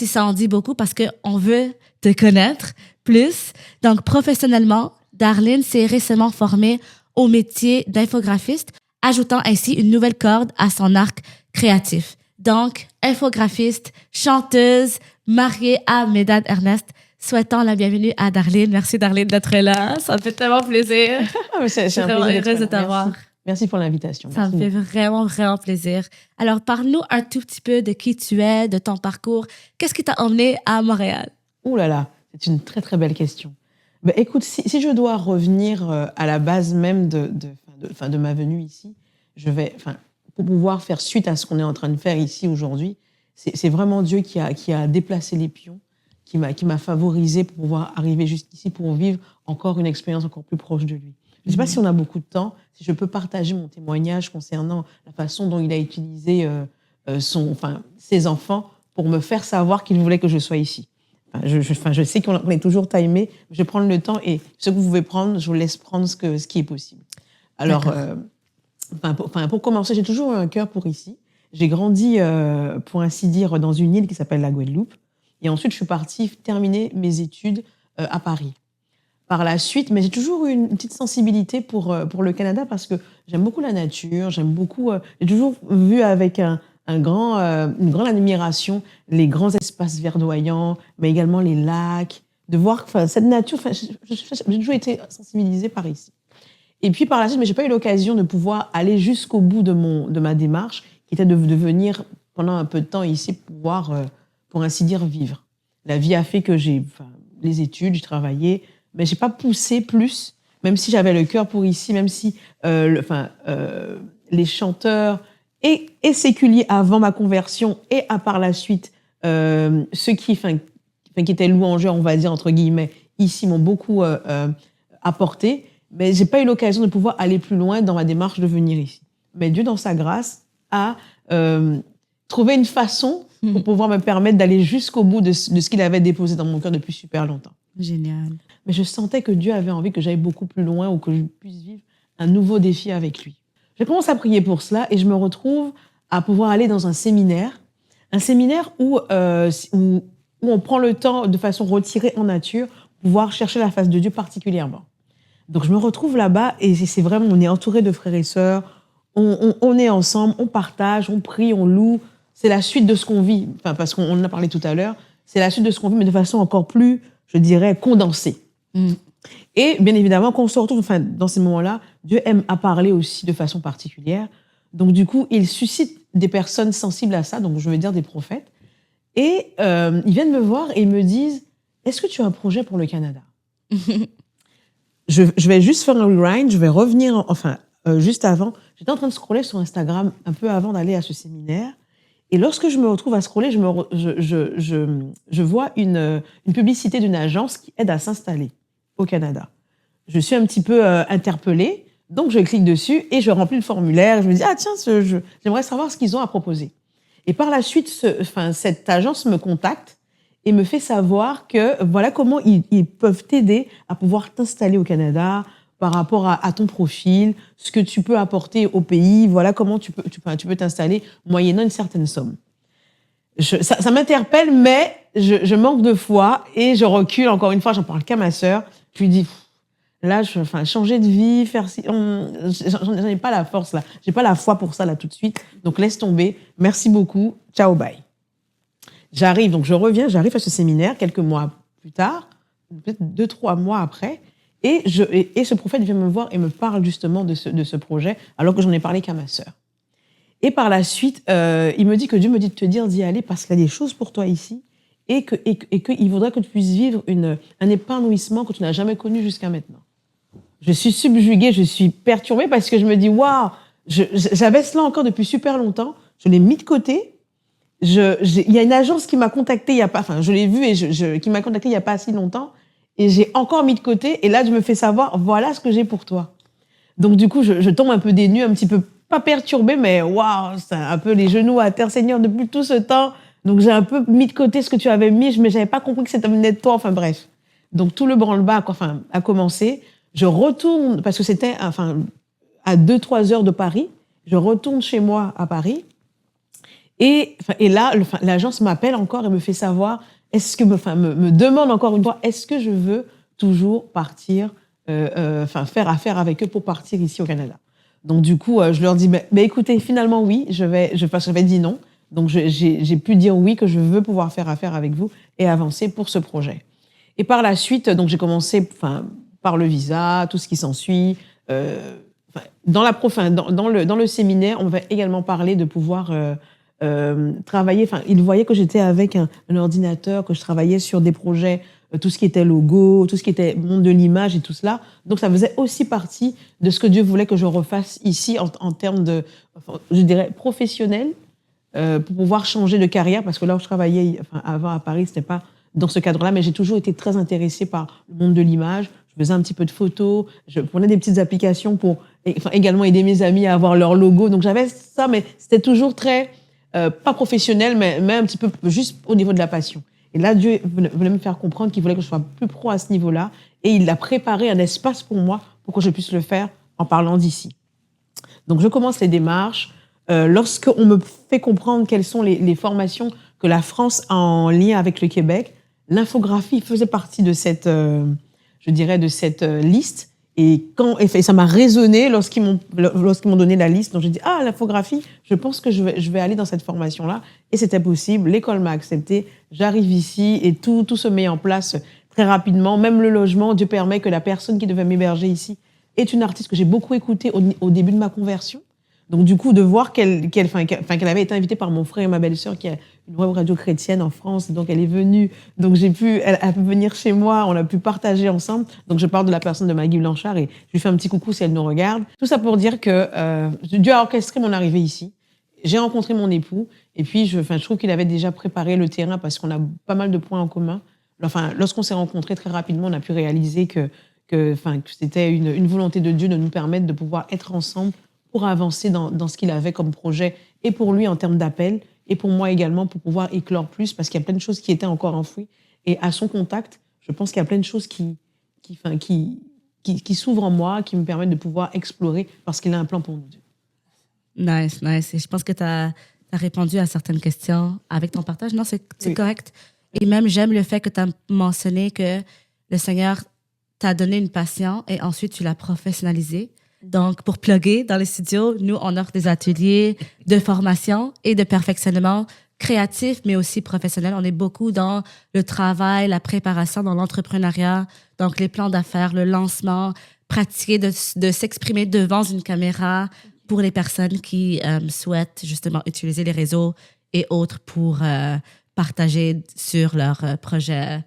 ça en dit beaucoup, parce qu'on veut te connaître plus. Donc, professionnellement, Darlene s'est récemment formée au métier d'infographiste, ajoutant ainsi une nouvelle corde à son arc créatif. Donc, infographiste, chanteuse, mariée à Medad Ernest. Souhaitons la bienvenue à Darlene. Merci Darlene d'être là. Ça me fait tellement plaisir. Je suis vraiment heureuse de t'avoir. Merci pour l'invitation. Ça me fait vraiment, vraiment plaisir. Alors, parle-nous un tout petit peu de qui tu es, de ton parcours. Qu'est-ce qui t'a emmené à Montréal? Ouh là là, c'est une très, très belle question. Ben, écoute, si je dois revenir à la base même de ma venue ici, pour pouvoir faire suite à ce qu'on est en train de faire ici aujourd'hui, c'est vraiment Dieu qui a déplacé les pions, qui m'a favorisé pour pouvoir arriver jusqu'ici, pour vivre encore une expérience encore plus proche de lui. Je ne sais pas si on a beaucoup de temps, si je peux partager mon témoignage concernant la façon dont il a utilisé ses enfants pour me faire savoir qu'il voulait que je sois ici. Je sais qu'on est toujours timé, je vais prendre le temps et ce que vous pouvez prendre, je vous laisse prendre ce qui est possible. Alors, pour commencer, j'ai toujours eu un cœur pour ici. J'ai grandi, pour ainsi dire, dans une île qui s'appelle la Guadeloupe. Et ensuite, je suis partie terminer mes études à Paris. Par la suite, mais j'ai toujours eu une petite sensibilité pour le Canada parce que j'aime beaucoup la nature, j'ai toujours vu avec une grande admiration les grands espaces verdoyants, mais également les lacs, de voir cette nature. J'ai toujours été sensibilisée par ici. Et puis par la suite, mais j'ai pas eu l'occasion de pouvoir aller jusqu'au bout de ma démarche, qui était de venir pendant un peu de temps ici pour pouvoir, pour ainsi dire, vivre. La vie a fait que les études, j'ai travaillé, mais j'ai pas poussé plus, même si j'avais le cœur pour ici, même si les chanteurs et séculiers avant ma conversion et par la suite ceux qui étaient louangeurs, on va dire entre guillemets, ici m'ont beaucoup apporté, mais j'ai pas eu l'occasion de pouvoir aller plus loin dans ma démarche de venir ici. Mais Dieu, dans sa grâce, a trouvé une façon pour pouvoir me permettre d'aller jusqu'au bout de ce qu'il avait déposé dans mon cœur depuis super longtemps. Génial. Mais je sentais que Dieu avait envie que j'aille beaucoup plus loin ou que je puisse vivre un nouveau défi avec lui. Je commence à prier pour cela et je me retrouve à pouvoir aller dans un séminaire où on prend le temps de façon retirée en nature, pouvoir chercher la face de Dieu particulièrement. Donc je me retrouve là-bas et c'est vraiment, on est entouré de frères et sœurs, on est ensemble, on partage, on prie, on loue. C'est la suite de ce qu'on vit, parce qu'on en a parlé tout à l'heure, c'est la suite de ce qu'on vit, mais de façon encore plus, je dirais, condensée. Et bien évidemment, quand on se retrouve dans ces moments-là, Dieu aime à parler aussi de façon particulière. Donc du coup, il suscite des personnes sensibles à ça, donc je veux dire des prophètes. Et ils viennent me voir et ils me disent, est-ce que tu as un projet pour le Canada? Je vais juste faire un rewind, je vais revenir, juste avant. J'étais en train de scroller sur Instagram un peu avant d'aller à ce séminaire. Et lorsque je me retrouve à scroller, je vois une publicité d'une agence qui aide à s'installer au Canada. Je suis un petit peu interpellée, donc je clique dessus et je remplis le formulaire. Je me dis, tiens, j'aimerais savoir ce qu'ils ont à proposer. Et par la suite, cette agence me contacte et me fait savoir que voilà comment ils peuvent t'aider à pouvoir t'installer au Canada par rapport à ton profil, ce que tu peux apporter au pays, voilà comment tu peux t'installer moyennant une certaine somme. Ça m'interpelle, mais je manque de foi et je recule. Encore une fois, j'en parle qu'à ma sœur. Je lui dis, là, changer de vie, faire si, j'en ai pas la force là, j'ai pas la foi pour ça là tout de suite. Donc laisse tomber. Merci beaucoup. Ciao, bye. J'arrive à ce séminaire quelques mois plus tard, peut-être 2-3 mois après. Et ce prophète vient me voir et me parle justement de ce projet, alors que j'en ai parlé qu'à ma sœur. Et par la suite, il me dit que Dieu me dit de te dire d'y aller parce qu'il y a des choses pour toi ici et qu'il voudrait que tu puisses vivre un épanouissement que tu n'as jamais connu jusqu'à maintenant. Je suis subjuguée, je suis perturbée parce que je me dis, waouh, j'avais cela encore depuis super longtemps, je l'ai mis de côté. Il y a une agence qui m'a contactée je l'ai vue qui m'a contactée il n'y a pas si longtemps. Et j'ai encore mis de côté, et là, je me fais savoir, voilà ce que j'ai pour toi. Donc, du coup, je tombe un peu des nues, un petit peu, pas perturbée, mais waouh, c'est un peu les genoux à terre, Seigneur, depuis tout ce temps. Donc, j'ai un peu mis de côté ce que tu avais mis, mais j'avais pas compris que c'était venait de toi, bref. Donc, tout le branle-bas a commencé. Je retourne, parce que c'était, à 2-3 heures de Paris, je retourne chez moi à Paris. Et là, l'agence m'appelle encore et me fait savoir, me demande encore une fois, est-ce que je veux toujours partir, faire affaire avec eux pour partir ici au Canada. Donc du coup, je leur dis, mais écoutez, finalement oui, j'avais dit non. Donc j'ai pu dire oui, que je veux pouvoir faire affaire avec vous et avancer pour ce projet. Et par la suite, donc j'ai commencé, par le visa, tout ce qui s'ensuit. Dans le séminaire, on va également parler de pouvoir travailler. Ils voyaient que j'étais avec un ordinateur, que je travaillais sur des projets tout ce qui était logo, tout ce qui était monde de l'image et tout cela. Donc, ça faisait aussi partie de ce que Dieu voulait que je refasse ici en termes de, je dirais, professionnel, pour pouvoir changer de carrière. Parce que là où je travaillais avant à Paris, c'était pas dans ce cadre-là, mais j'ai toujours été très intéressée par le monde de l'image. Je faisais un petit peu de photos, je prenais des petites applications pour également aider mes amis à avoir leur logo. Donc, j'avais ça, mais c'était toujours très, pas professionnel, mais un petit peu juste au niveau de la passion. Et là, Dieu voulait me faire comprendre qu'il voulait que je sois plus pro à ce niveau-là. Et il a préparé un espace pour moi pour que je puisse le faire en parlant d'ici. Donc, je commence les démarches. Lorsqu'on me fait comprendre quelles sont les formations que la France a en lien avec le Québec, l'infographie faisait partie de cette, je dirais, de cette liste. Et ça m'a résonné lorsqu'ils m'ont donné la liste. Donc, j'ai dit, l'infographie, je pense que je vais aller dans cette formation-là. Et c'était possible. L'école m'a accepté. J'arrive ici et tout se met en place très rapidement. Même le logement, Dieu permet que la personne qui devait m'héberger ici est une artiste que j'ai beaucoup écoutée au début de ma conversion. Donc, du coup, de voir qu'elle avait été invitée par mon frère et ma belle-sœur, qui a une web radio chrétienne en France. Donc, elle est venue. Donc, elle a pu venir chez moi. On a pu partager ensemble. Donc, je parle de la personne de Maggie Blanchard et je lui fais un petit coucou si elle nous regarde. Tout ça pour dire que Dieu a orchestré mon arrivée ici. J'ai rencontré mon époux. Et puis, je trouve qu'il avait déjà préparé le terrain parce qu'on a pas mal de points en commun. Enfin, lorsqu'on s'est rencontrés très rapidement, on a pu réaliser que c'était une volonté de Dieu de nous permettre de pouvoir être ensemble pour avancer dans ce qu'il avait comme projet, et pour lui en termes d'appel, et pour moi également pour pouvoir éclore plus, parce qu'il y a plein de choses qui étaient encore enfouies. Et à son contact, je pense qu'il y a plein de choses qui s'ouvrent en moi, qui me permettent de pouvoir explorer, parce qu'il a un plan pour nous deux. Nice. Et je pense que tu as répondu à certaines questions avec ton partage. Non, c'est Oui. correct. Et même, j'aime le fait que tu as mentionné que le Seigneur t'a donné une passion et ensuite tu l'as professionnalisée. Donc, pour plugger dans les studios, nous, on offre des ateliers de formation et de perfectionnement créatif, mais aussi professionnel. On est beaucoup dans le travail, la préparation, dans l'entrepreneuriat, donc les plans d'affaires, le lancement, pratiquer de s'exprimer devant une caméra pour les personnes qui souhaitent justement utiliser les réseaux et autres pour partager sur leur projet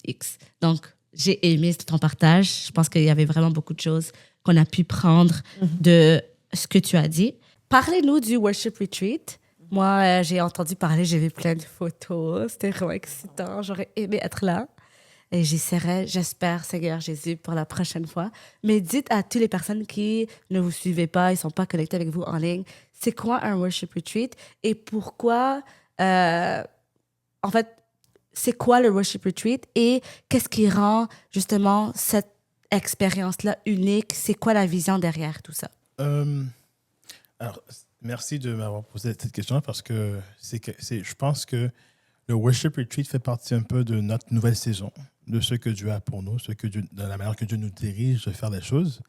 X. Donc, j'ai aimé ton partage. Je pense qu'il y avait vraiment beaucoup de choses qu'on a pu prendre de ce que tu as dit. Parlez-nous du Worship Retreat. Moi, j'ai entendu parler, j'ai vu plein de photos. C'était vraiment excitant. J'aurais aimé être là. Et j'essaierai, j'espère, Seigneur Jésus, pour la prochaine fois. Mais dites à toutes les personnes qui ne vous suivez pas, ils ne sont pas connectés avec vous en ligne, c'est quoi un Worship Retreat et pourquoi, en fait, c'est quoi le Worship Retreat et qu'est-ce qui rend justement cette expérience-là unique? C'est quoi la vision derrière tout ça? Alors, merci de m'avoir posé cette question parce que je pense que le Worship Retreat fait partie un peu de notre nouvelle saison, de ce que Dieu a pour nous, de la manière que Dieu nous dirige de faire les choses.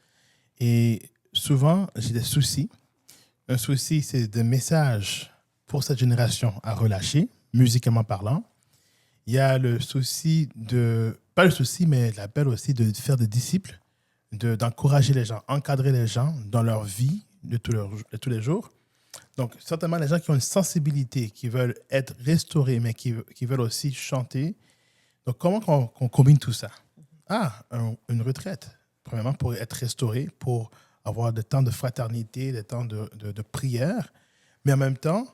Et souvent, j'ai des soucis. Un souci, c'est des messages pour cette génération à relâcher, musicalement parlant. Il y a le souci pas le souci, mais l'appel aussi de faire des disciples, d'encourager les gens, encadrer les gens dans leur vie de tous les jours. Donc, certainement, les gens qui ont une sensibilité, qui veulent être restaurés, mais qui veulent aussi chanter. Donc, comment qu'on combine tout ça? Une retraite, premièrement, pour être restauré, pour avoir des temps de fraternité, des temps de prière, mais en même temps,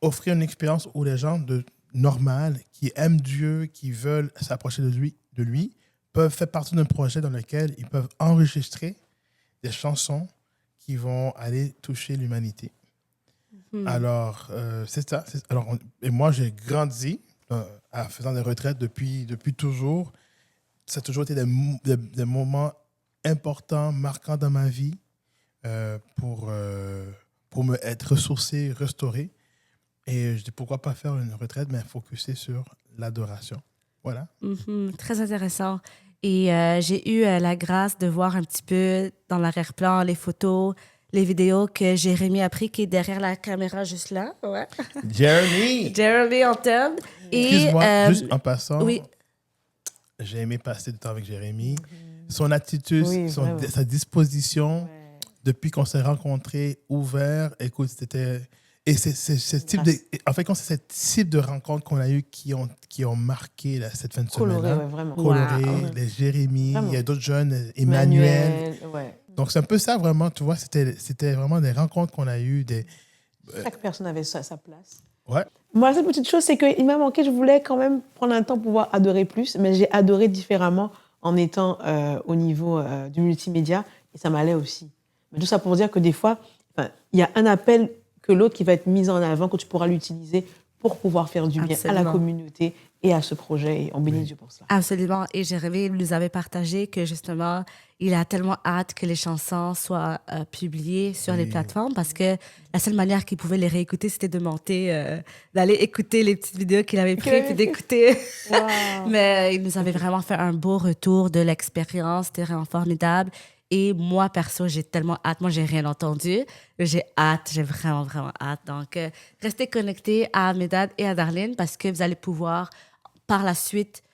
offrir une expérience où les gens normales, qui aiment Dieu, qui veulent s'approcher de lui, peuvent faire partie d'un projet dans lequel ils peuvent enregistrer des chansons qui vont aller toucher l'humanité. Alors, c'est ça. Et moi, j'ai grandi en faisant des retraites depuis toujours. Ça a toujours été des moments importants, marquants dans ma vie pour me être ressourcé, restauré. Et je dis, pourquoi pas faire une retraite, mais focuser sur l'adoration. Voilà. Très intéressant. Et j'ai eu la grâce de voir un petit peu dans l'arrière-plan les photos, les vidéos que Jérémy a pris, qui est derrière la caméra juste là. Ouais. Jérémy en thème. Excuse-moi, juste en passant, oui. J'ai aimé passer du temps avec Jérémy. Son attitude, Oui, sa disposition, depuis qu'on s'est rencontrés, ouvert. Écoute, Et c'est ce type de, en fait, quand c'est ce type de rencontres qu'on a eues qui ont marqué cette fin de semaine. Coloré, ouais, vraiment. Coloré, Wow. les Jérémy, Vraiment. il y a d'autres jeunes, Emmanuel. Ouais. Donc, c'est un peu ça, vraiment, tu vois, c'était vraiment des rencontres qu'on a eues. Chaque personne avait sa place. Ouais. Moi, la seule petite chose, c'est qu'il m'a manqué, je voulais quand même prendre un temps pour pouvoir adorer plus, mais j'ai adoré différemment en étant au niveau du multimédia, et ça m'allait aussi. Mais tout ça pour dire que des fois, il y a un appel que l'autre qui va être mis en avant, que tu pourras l'utiliser pour pouvoir faire du bien à la communauté et à ce projet, et on bénit Dieu pour cela. Absolument. Et Jérémy nous avait partagé que justement, il a tellement hâte que les chansons soient publiées sur les plateformes parce que la seule manière qu'il pouvait les réécouter, c'était de monter, d'aller écouter les petites vidéos qu'il avait prises puis d'écouter. Wow. Mais il nous avait vraiment fait un beau retour de l'expérience. C'était vraiment formidable. Et moi, perso, j'ai tellement hâte. Moi, j'ai rien entendu. J'ai hâte. J'ai vraiment, vraiment hâte. Donc, restez connectés à Medad et à Darlene parce que vous allez pouvoir, par la suite,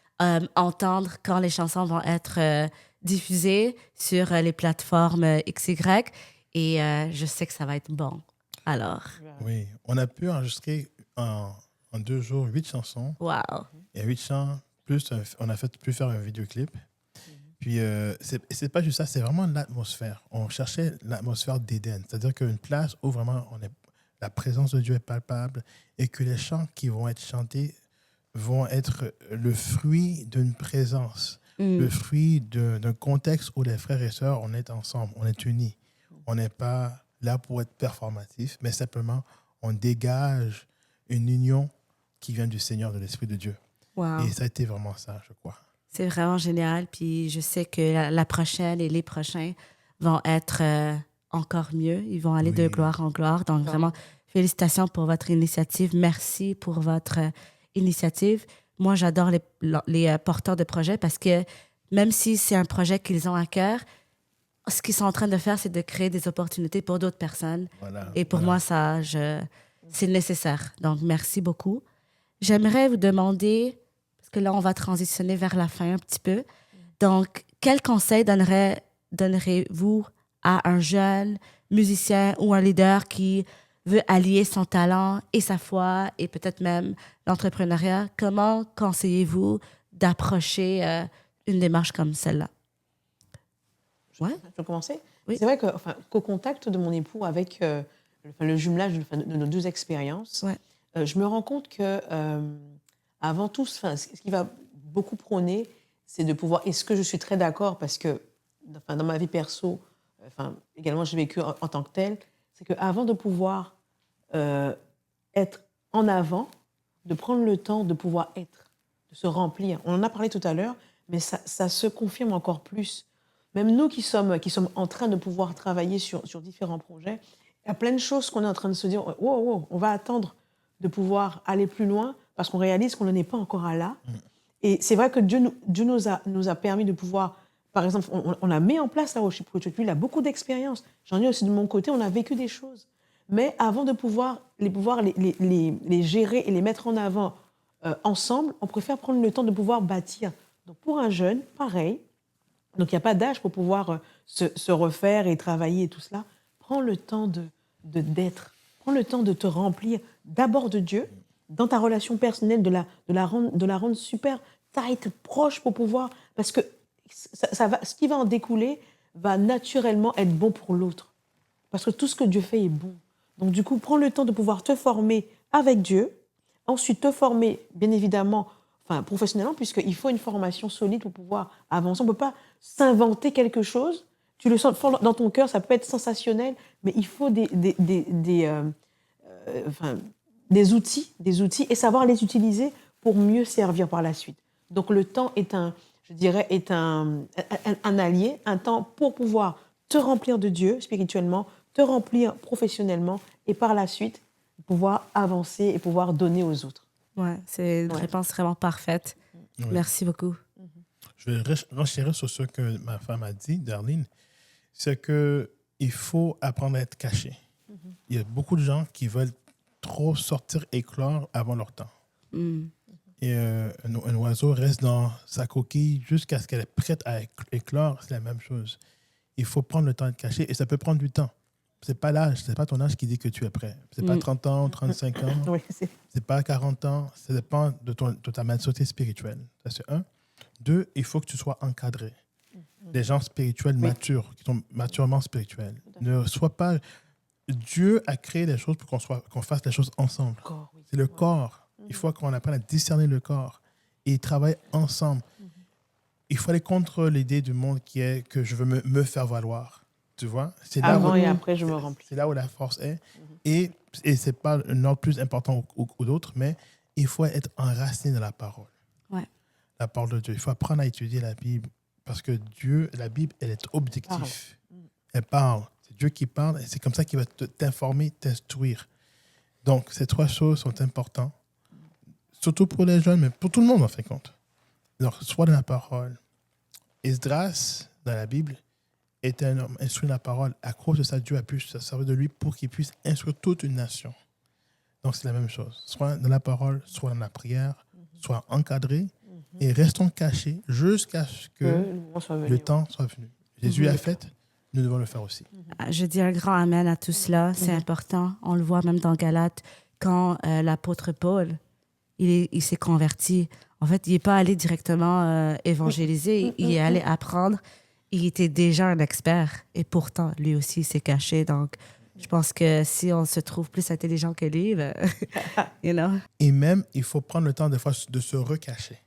entendre quand les chansons vont être diffusées sur les plateformes XY. Et je sais que ça va être bon. Alors, Oui, on a pu enregistrer en 2 jours 8 chansons. wow. Et 8 chants, plus on a pu faire un vidéoclip. Puis, c'est pas juste ça, c'est vraiment l'atmosphère. On cherchait l'atmosphère d'Éden, c'est-à-dire qu'une place où vraiment la présence de Dieu est palpable et que les chants qui vont être chantés vont être le fruit d'une présence, le fruit d'un contexte où les frères et sœurs, on est ensemble, on est unis. On n'est pas là pour être performatif, mais simplement, on dégage une union qui vient du Seigneur, de l'Esprit de Dieu. Wow. Et ça a été vraiment ça, je crois. C'est vraiment génial. Puis je sais que la prochaine et les prochains vont être encore mieux. Ils vont aller de gloire en gloire. Donc vraiment, félicitations pour votre initiative. Merci pour votre initiative. Moi, j'adore les porteurs de projets parce que même si c'est un projet qu'ils ont à cœur, ce qu'ils sont en train de faire, c'est de créer des opportunités pour d'autres personnes. Voilà, Et pour moi, c'est nécessaire. Donc, merci beaucoup. J'aimerais vous demander, parce que là, on va transitionner vers la fin un petit peu. Donc, quel conseil donnerez-vous à un jeune musicien ou un leader qui veut allier son talent et sa foi et peut-être même l'entrepreneuriat? Comment conseillez-vous d'approcher une démarche comme celle-là? Ouais. Je peux commencer? Oui. C'est vrai qu'au contact de mon époux avec le jumelage de nos 2 expériences, je me rends compte que avant tout, ce qui va beaucoup prôner, c'est de pouvoir. Est-ce que je suis très d'accord parce que dans ma vie perso, également j'ai vécu en tant que tel, c'est qu'avant de pouvoir être en avant, de prendre le temps de pouvoir être, de se remplir. On en a parlé tout à l'heure, mais ça se confirme encore plus. Même nous qui sommes en train de pouvoir travailler sur différents projets, il y a plein de choses qu'on est en train de se dire, wow, on va attendre de pouvoir aller plus loin parce qu'on réalise qu'on n'en est pas encore à là. Et c'est vrai que Dieu nous a permis de pouvoir, par exemple, on a mis en place la worship coach. Lui, il a beaucoup d'expérience. J'en ai aussi de mon côté, on a vécu des choses. Mais avant de pouvoir les gérer et les mettre en avant ensemble, on préfère prendre le temps de pouvoir bâtir. Donc pour un jeune, pareil. Donc, il n'y a pas d'âge pour pouvoir se refaire et travailler et tout cela. Prends le temps d'être. Prends le temps de te remplir d'abord de Dieu, dans ta relation personnelle, de la rendre super tight, proche pour pouvoir... Parce que ce qui va en découler va naturellement être bon pour l'autre. Parce que tout ce que Dieu fait est bon. Donc, du coup, prends le temps de pouvoir te former avec Dieu. Ensuite, te former, bien évidemment, professionnellement, puisqu'il faut une formation solide pour pouvoir avancer. On ne peut pas s'inventer quelque chose. Tu le sens dans ton cœur, ça peut être sensationnel, mais il faut des outils et savoir les utiliser pour mieux servir par la suite. Donc le temps est un allié, un temps pour pouvoir te remplir de Dieu spirituellement, te remplir professionnellement et par la suite pouvoir avancer et pouvoir donner aux autres. Ouais, c'est une réponse vraiment parfaite. Oui. Merci beaucoup. Je vais renchérir sur ce que ma femme a dit, Darlene. C'est qu'il faut apprendre à être caché. Il y a beaucoup de gens qui veulent trop sortir éclore avant leur temps. Et un oiseau reste dans sa coquille jusqu'à ce qu'elle est prête à éclore. C'est la même chose. Il faut prendre le temps d'être caché et ça peut prendre du temps. c'est pas l'âge, c'est pas ton âge qui dit que tu es prêt. C'est pas 30 ans, 35 ans, Oui, c'est pas 40 ans. Ça dépend de ta maturité spirituelle. Ça, c'est un. Deux, il faut que tu sois encadré. Des gens spirituels matures, qui sont maturement spirituels. Ne sois pas... Dieu a créé des choses pour qu'on fasse les choses ensemble. C'est le corps. Il faut qu'on apprenne à discerner le corps. Et ils travaillent ensemble. Il faut aller contre l'idée du monde qui est que je veux me faire valoir. Tu vois? C'est là Avant où, et après, je me remplis. C'est là où la force est. Et ce n'est pas un ordre plus important ou d'autre, mais il faut être enraciné dans la parole. Ouais. La parole de Dieu. Il faut apprendre à étudier la Bible parce que Dieu, la Bible, elle est objective. Elle parle. C'est Dieu qui parle et c'est comme ça qu'il va t'informer, t'instruire. Donc, ces trois choses sont importantes, surtout pour les jeunes, mais pour tout le monde, en fin de compte. Alors, soit dans la parole. Esdras, dans la Bible, était un homme instruit dans la parole. À cause de ça, Dieu a pu se servir de lui pour qu'il puisse instruire toute une nation. Donc, c'est la même chose. Soit dans la parole, soit dans la prière, soit encadré, et restons cachés jusqu'à ce que le temps soit venu. Jésus a fait, nous devons le faire aussi. Je dis un grand amen à tout cela. C'est important. On le voit même dans Galates, quand l'apôtre Paul, il s'est converti. En fait, il n'est pas allé directement évangéliser. Il est allé apprendre. Il était déjà un expert. Et pourtant, lui aussi, il s'est caché. Donc, je pense que si on se trouve plus intelligent que lui, you know. Et même, il faut prendre le temps, des fois, de se recacher.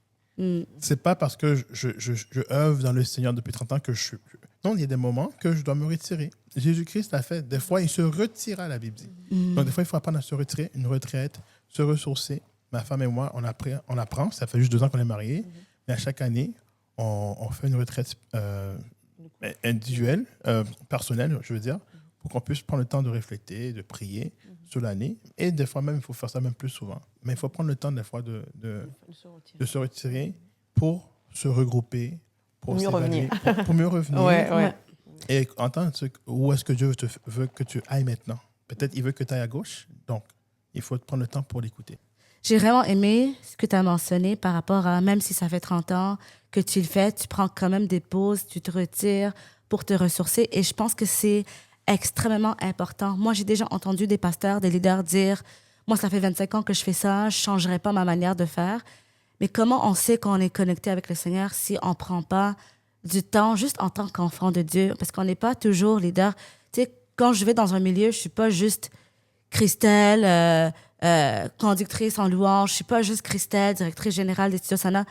C'est pas parce que je œuvre dans le Seigneur depuis 30 ans que je suis... Non, il y a des moments que je dois me retirer. Jésus-Christ l'a fait. Des fois, il se retira, la Bible dit. Donc, des fois, il faut apprendre à se retirer, une retraite, se ressourcer. Ma femme et moi, on apprend. Ça fait juste 2 ans qu'on est mariés. Mais à chaque année, on fait une retraite individuelle, personnelle, je veux dire, pour qu'on puisse prendre le temps de réfléchir, de prier sur l'année. Et des fois même, il faut faire ça même plus souvent. Mais il faut prendre le temps, des fois, de se retirer pour se regrouper, pour mieux revenir. Pour mieux revenir. Ouais. Et entendre où est-ce que Dieu veut que tu ailles maintenant. Peut-être il veut que tu ailles à gauche. Donc, il faut prendre le temps pour l'écouter. J'ai vraiment aimé ce que tu as mentionné par rapport à, même si ça fait 30 ans que tu le fais, tu prends quand même des pauses, tu te retires pour te ressourcer. Et je pense que c'est extrêmement important. Moi, j'ai déjà entendu des pasteurs, des leaders dire, moi, ça fait 25 ans que je fais ça, je ne changerai pas ma manière de faire. Mais comment on sait qu'on est connecté avec le Seigneur si on ne prend pas du temps juste en tant qu'enfant de Dieu? Parce qu'on n'est pas toujours leader. Tu sais, quand je vais dans un milieu, je ne suis pas juste Christelle, conductrice en louange. Je ne suis pas juste Christelle, directrice générale des Studios Sana.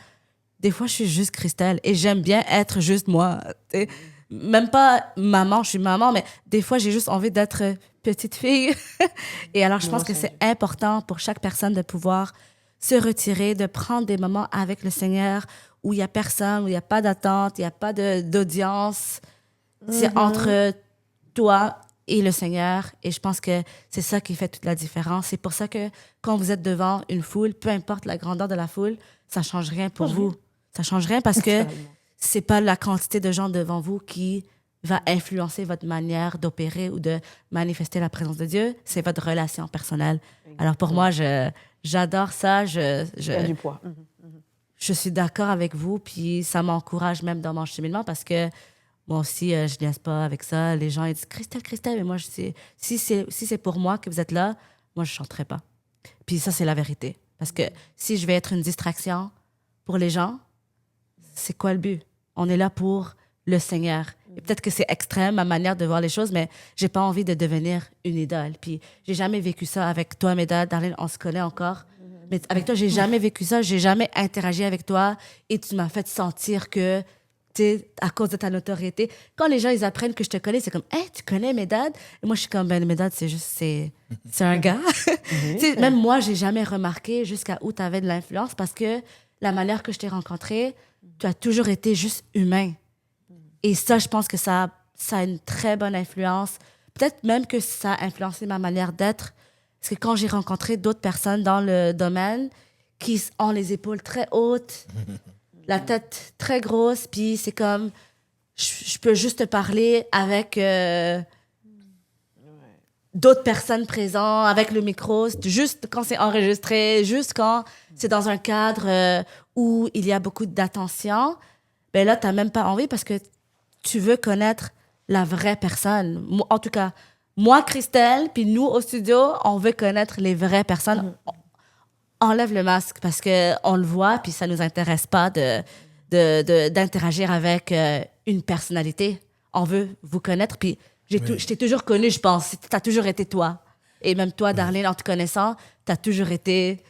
Des fois, je suis juste Christelle et j'aime bien être juste moi. T'sais. Même pas maman, je suis maman, mais des fois, j'ai juste envie d'être petite fille. Et alors, je pense que c'est important pour chaque personne de pouvoir se retirer, de prendre des moments avec le Seigneur où il n'y a personne, où il n'y a pas d'attente, il n'y a pas d'audience. C'est entre toi et le Seigneur. Et je pense que c'est ça qui fait toute la différence. C'est pour ça que quand vous êtes devant une foule, peu importe la grandeur de la foule, ça ne change rien pour vous. Ça ne change rien parce que ce n'est pas la quantité de gens devant vous qui va influencer votre manière d'opérer ou de manifester la présence de Dieu. C'est votre relation personnelle. Alors pour moi, j'adore ça. Il y a du poids. Je suis d'accord avec vous, puis ça m'encourage même dans mon cheminement parce que moi aussi, je niaise pas avec ça. Les gens ils disent « Christelle », mais moi, je sais, si c'est pour moi que vous êtes là, moi, je ne chanterai pas. Puis ça, c'est la vérité. Parce que si je vais être une distraction pour les gens, c'est quoi le but? On est là pour le Seigneur. Et peut-être que c'est extrême, ma manière de voir les choses, mais j'ai pas envie de devenir une idole. Puis j'ai jamais vécu ça avec toi, Médard. Darlene, on se connaît encore. Mais avec toi, j'ai jamais vécu ça. J'ai jamais interagi avec toi et tu m'as fait sentir que, tu sais, à cause de ta notoriété, quand les gens, ils apprennent que je te connais, c'est comme, hey, tu connais Médard? Et moi, je suis comme, ben, Médard, c'est un gars. Tu sais, même moi, j'ai jamais remarqué jusqu'à où tu avais de l'influence parce que la manière que je t'ai rencontré, tu as toujours été juste humain. Et ça, je pense que ça a une très bonne influence. Peut-être même que ça a influencé ma manière d'être. Parce que quand j'ai rencontré d'autres personnes dans le domaine qui ont les épaules très hautes, la tête très grosse, puis c'est comme, je peux juste te parler avec d'autres personnes présentes, avec le micro, juste quand c'est enregistré, juste quand c'est dans un cadre où il y a beaucoup d'attention. Ben là, tu n'as même pas envie parce que tu veux connaître la vraie personne. Moi, en tout cas, moi, Christelle, puis nous, au studio, on veut connaître les vraies personnes. Enlève le masque parce qu'on le voit, puis ça ne nous intéresse pas d'interagir avec une personnalité. On veut vous connaître, puis je t'ai toujours connu, je pense. Tu as toujours été toi. Et même toi, Darlene, en te connaissant, tu as toujours été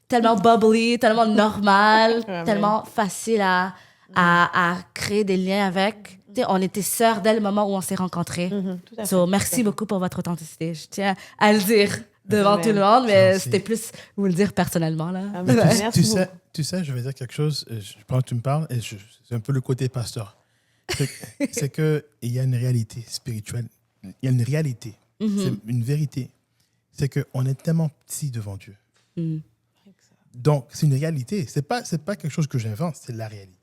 tellement bubbly, tellement normal, tellement facile à créer des liens avec. Tu sais, on était sœurs dès le moment où on s'est rencontrés. Tout à fait, So, tout merci à fait. beaucoup pour votre authenticité. Je tiens à le dire devant tout le monde, mais Merci. c'était plus vous le dire personnellement. Là. Ah, Mais merci beaucoup. tu sais, je vais dire quelque chose, pendant que tu me parles, et c'est un peu le côté pasteur. C'est qu'il y a une réalité spirituelle. Il y a une réalité. C'est une vérité. C'est qu'on est tellement petit devant Dieu. Mm. Donc, c'est une réalité. C'est pas quelque chose que j'invente, c'est la réalité.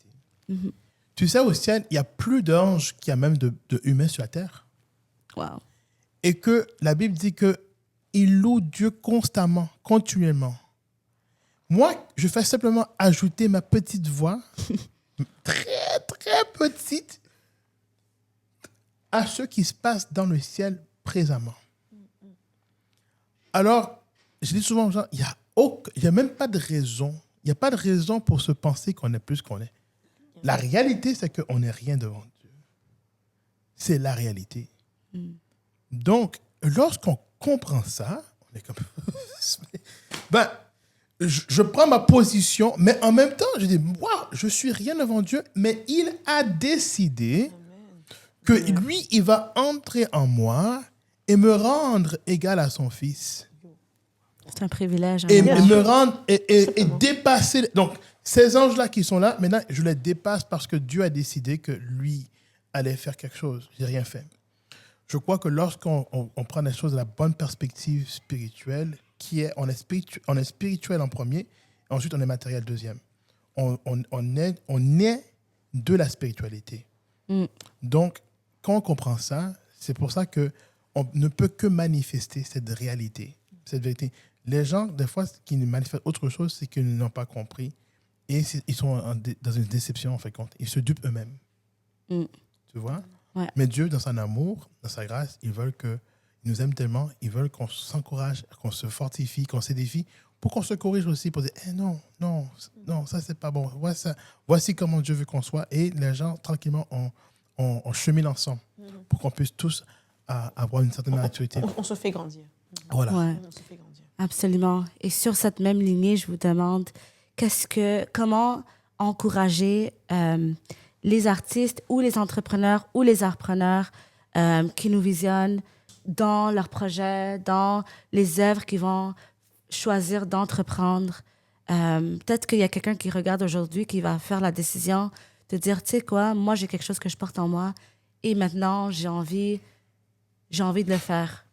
Tu sais, au ciel, il y a plus d'anges qu'il y a même de humains sur la terre. Wow. Et que la Bible dit qu'il loue Dieu constamment, continuellement. Moi, je fais simplement ajouter ma petite voix, très, très petite, à ce qui se passe dans le ciel présentement. Alors, je dis souvent aux gens, il n'y a même pas de raison. Il n'y a pas de raison pour se penser qu'on est plus qu'on est. La réalité, c'est qu'on n'est rien devant Dieu. C'est la réalité. Donc, lorsqu'on comprend ça, on est comme... je prends ma position, mais en même temps, je dis, waouh, je suis rien devant Dieu, mais il a décidé que lui, il va entrer en moi et me rendre égal à son fils. C'est un privilège. Et Bien me sûr. rendre et dépasser. Donc, ces anges-là qui sont là, maintenant, je les dépasse parce que Dieu a décidé que lui allait faire quelque chose. Je n'ai rien fait. Je crois que lorsqu'on on prend les choses de la bonne perspective spirituelle, on est spirituel en premier, ensuite on est matériel deuxième. On est de la spiritualité. Donc, quand on comprend ça, c'est pour ça qu'on ne peut que manifester cette réalité, cette vérité. Les gens, des fois, qui manifestent autre chose, c'est qu'ils n'ont pas compris et ils sont dans une déception, en fait, compte. Ils se dupent eux-mêmes. Tu vois? Ouais. Mais Dieu, dans son amour, dans sa grâce, il nous aime tellement, il veut qu'on s'encourage, qu'on se fortifie, qu'on s'édifie, pour qu'on se corrige aussi, pour dire, non, ça, c'est pas bon. Voici comment Dieu veut qu'on soit. Et les gens, tranquillement, on chemine ensemble pour qu'on puisse tous avoir une certaine maturité. On se fait grandir. Voilà. Ouais. On se fait grandir. Absolument. Et sur cette même lignée, je vous demande, comment encourager les artistes ou les entrepreneurs ou les artpreneurs qui nous visionnent dans leurs projets, dans les œuvres qu'ils vont choisir d'entreprendre. Peut-être qu'il y a quelqu'un qui regarde aujourd'hui qui va faire la décision de dire, tu sais quoi, moi j'ai quelque chose que je porte en moi et maintenant j'ai envie de le faire.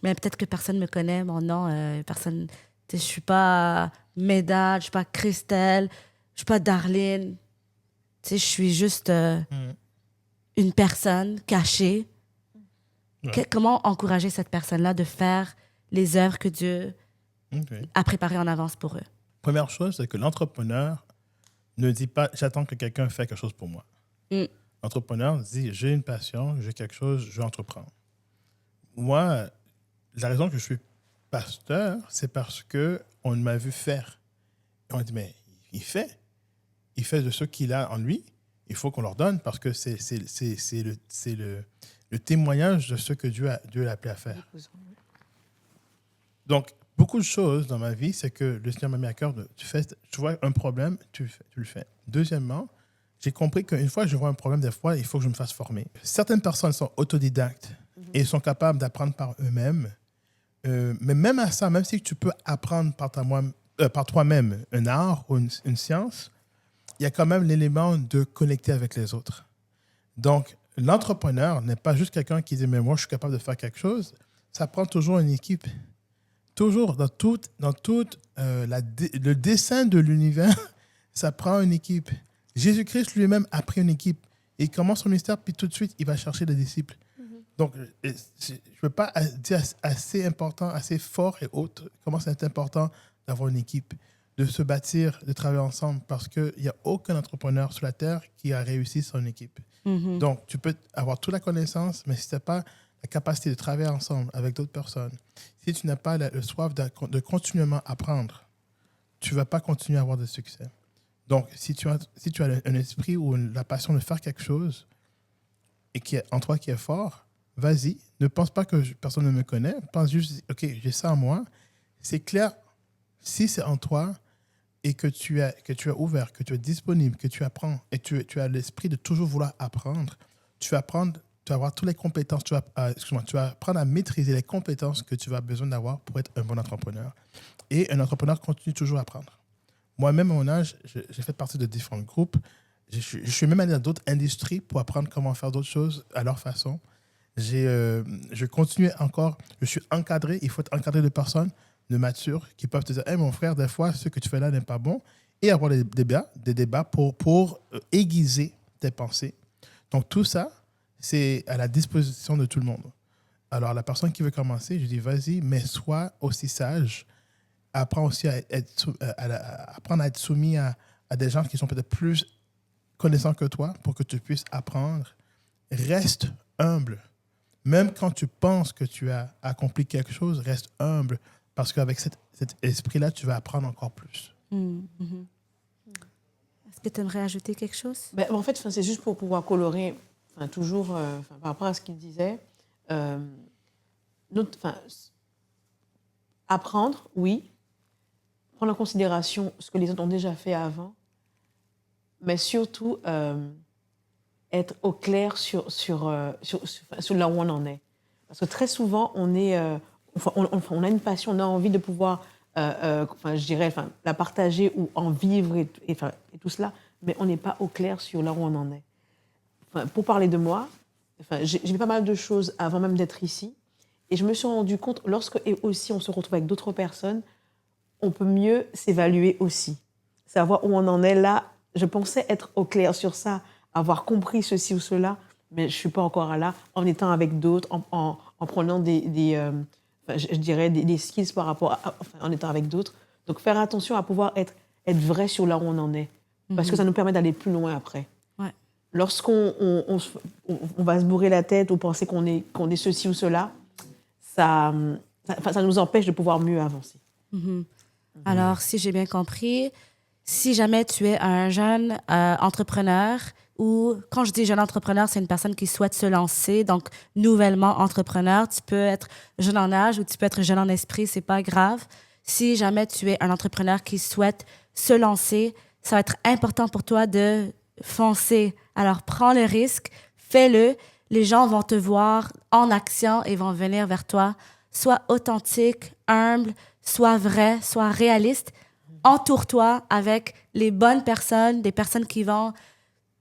Mais peut-être que personne me connaît, mon nom, personne. Je suis pas Médard, je suis pas Christelle, je suis pas Darlene. Je suis juste une personne cachée. Ouais. Comment encourager cette personne-là de faire les œuvres que Dieu a préparées en avance pour eux? Première chose, c'est que l'entrepreneur ne dit pas « j'attends que quelqu'un fasse quelque chose pour moi ». L'entrepreneur dit « j'ai une passion, j'ai quelque chose, je vais entreprendre ». Moi, la raison que je suis pasteur, c'est parce qu'on m'a vu faire. Et on dit « mais il fait de ce qu'il a en lui, il faut qu'on leur donne parce que c'est le témoignage de ce que Dieu l'a appelé à faire. » Donc, beaucoup de choses dans ma vie, c'est que le Seigneur m'a mis à cœur tu vois un problème, tu le fais. Deuxièmement, j'ai compris qu'une fois que je vois un problème, des fois, il faut que je me fasse former. Certaines personnes sont autodidactes et sont capables d'apprendre par eux-mêmes. Mais même à ça, même si tu peux apprendre par toi-même un art ou une science, il y a quand même l'élément de connecter avec les autres. Donc, l'entrepreneur n'est pas juste quelqu'un qui dit « mais moi, je suis capable de faire quelque chose ». Ça prend toujours une équipe. Toujours, dans tout le dessin de l'univers, ça prend une équipe. Jésus-Christ lui-même a pris une équipe. Il commence son ministère, puis tout de suite, il va chercher des disciples. Donc, je ne peux pas dire assez important, assez fort et haut comment c'est important d'avoir une équipe, de se bâtir, de travailler ensemble, parce qu'il n'y a aucun entrepreneur sur la Terre qui a réussi son équipe. Donc, tu peux avoir toute la connaissance, mais si tu n'as pas la capacité de travailler ensemble avec d'autres personnes, si tu n'as pas le soif de continuellement apprendre, tu ne vas pas continuer à avoir de succès. Donc, si tu as un esprit ou la passion de faire quelque chose et qui est en toi qui est fort, vas-y. Ne pense pas que personne ne me connaît. Pense juste, OK, j'ai ça en moi. C'est clair, si c'est en toi et que tu es ouvert, que tu es disponible, que tu apprends et tu as l'esprit de toujours vouloir apprendre, tu vas apprendre, tu vas avoir toutes les compétences, tu vas apprendre à maîtriser les compétences que tu vas besoin d'avoir pour être un bon entrepreneur. Et un entrepreneur continue toujours à apprendre. Moi-même, à mon âge, j'ai fait partie de différents groupes. Je suis même allé dans d'autres industries pour apprendre comment faire d'autres choses à leur façon. Je continue encore, je suis encadré, il faut être encadré de personnes de matures qui peuvent te dire hey, mon frère, des fois, ce que tu fais là n'est pas bon. Et avoir des débats pour aiguiser tes pensées. Donc, tout ça, c'est à la disposition de tout le monde. Alors, la personne qui veut commencer, je dis vas-y, mais sois aussi sage. Apprends aussi à apprendre à être soumis à des gens qui sont peut-être plus connaissants que toi pour que tu puisses apprendre. Reste humble. Même quand tu penses que tu as accompli quelque chose, reste humble parce qu'avec cet esprit-là, tu vas apprendre encore plus. Mm-hmm. Est-ce que tu aimerais ajouter quelque chose? En fait, c'est juste pour pouvoir colorer, toujours par rapport à ce qu'il disait. Apprendre, oui. Prendre en considération ce que les autres ont déjà fait avant, mais surtout être au clair sur là où on en est. Parce que très souvent, on a une passion, on a envie de pouvoir, la partager ou en vivre et tout cela, mais on n'est pas au clair sur là où on en est. Pour parler de moi, j'ai fait pas mal de choses avant même d'être ici, et je me suis rendu compte, lorsque et aussi on se retrouve avec d'autres personnes, on peut mieux s'évaluer aussi. Savoir où on en est là. Je pensais être au clair sur ça, avoir compris ceci ou cela, mais je ne suis pas encore là, en étant avec d'autres, en prenant des skills par rapport en étant avec d'autres. Donc, faire attention à pouvoir être vrai sur là où on en est. Parce que ça nous permet d'aller plus loin après. Ouais. Lorsqu'on va se bourrer la tête ou penser qu'on est ceci ou cela, ça nous empêche de pouvoir mieux avancer. Mm-hmm. Alors, si j'ai bien compris, si jamais tu es un jeune entrepreneur, ou quand je dis jeune entrepreneur, c'est une personne qui souhaite se lancer, donc nouvellement entrepreneur, tu peux être jeune en âge ou tu peux être jeune en esprit, c'est pas grave. Si jamais tu es un entrepreneur qui souhaite se lancer, ça va être important pour toi de foncer. Alors, prends le risque, fais-le. Les gens vont te voir en action et vont venir vers toi. Sois authentique, humble, sois vrai, sois réaliste. Entoure-toi avec les bonnes personnes, des personnes qui vont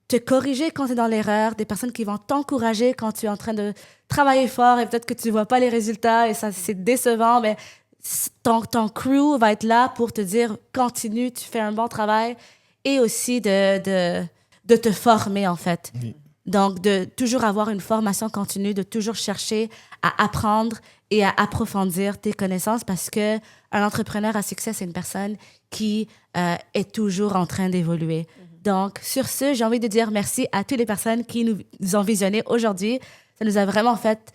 te corriger quand tu es dans l'erreur, des personnes qui vont t'encourager quand tu es en train de travailler fort et peut-être que tu ne vois pas les résultats et ça, c'est décevant, mais ton crew va être là pour te dire continue, tu fais un bon travail et aussi de te former en fait. Oui. Donc, de toujours avoir une formation continue, de toujours chercher à apprendre et à approfondir tes connaissances parce qu'un entrepreneur à succès, c'est une personne qui est toujours en train d'évoluer. Donc, sur ce, j'ai envie de dire merci à toutes les personnes qui nous ont visionnés aujourd'hui. Ça nous a vraiment fait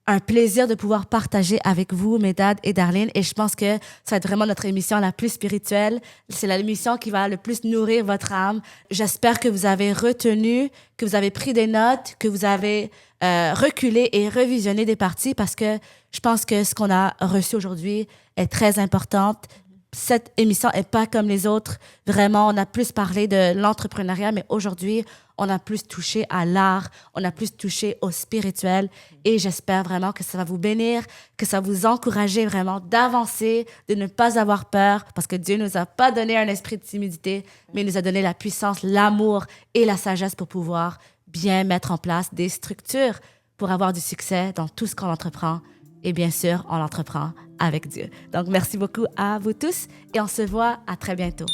un plaisir de pouvoir partager avec vous, Medad et Darlene. Et je pense que ça va être vraiment notre émission la plus spirituelle. C'est l'émission qui va le plus nourrir votre âme. J'espère que vous avez retenu, que vous avez pris des notes, que vous avez reculé et revisionné des parties parce que je pense que ce qu'on a reçu aujourd'hui est très importante. Cette émission n'est pas comme les autres. Vraiment, on a plus parlé de l'entrepreneuriat, mais aujourd'hui, on a plus touché à l'art, on a plus touché au spirituel. Et j'espère vraiment que ça va vous bénir, que ça va vous encourager vraiment d'avancer, de ne pas avoir peur, parce que Dieu ne nous a pas donné un esprit de timidité, mais il nous a donné la puissance, l'amour et la sagesse pour pouvoir bien mettre en place des structures pour avoir du succès dans tout ce qu'on entreprend. Et bien sûr, on l'entreprend avec Dieu. Donc, merci beaucoup à vous tous et on se voit à très bientôt.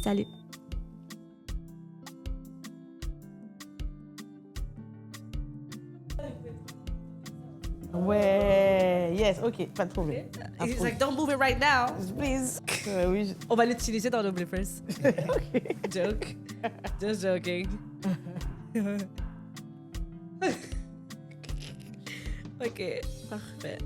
Salut! Ouais, yes, ok, pas de problème. He's like, don't move it right now. Please. Oui. On va l'utiliser dans nos bloopers. Okay. Joke. Just joking. OK, parfait.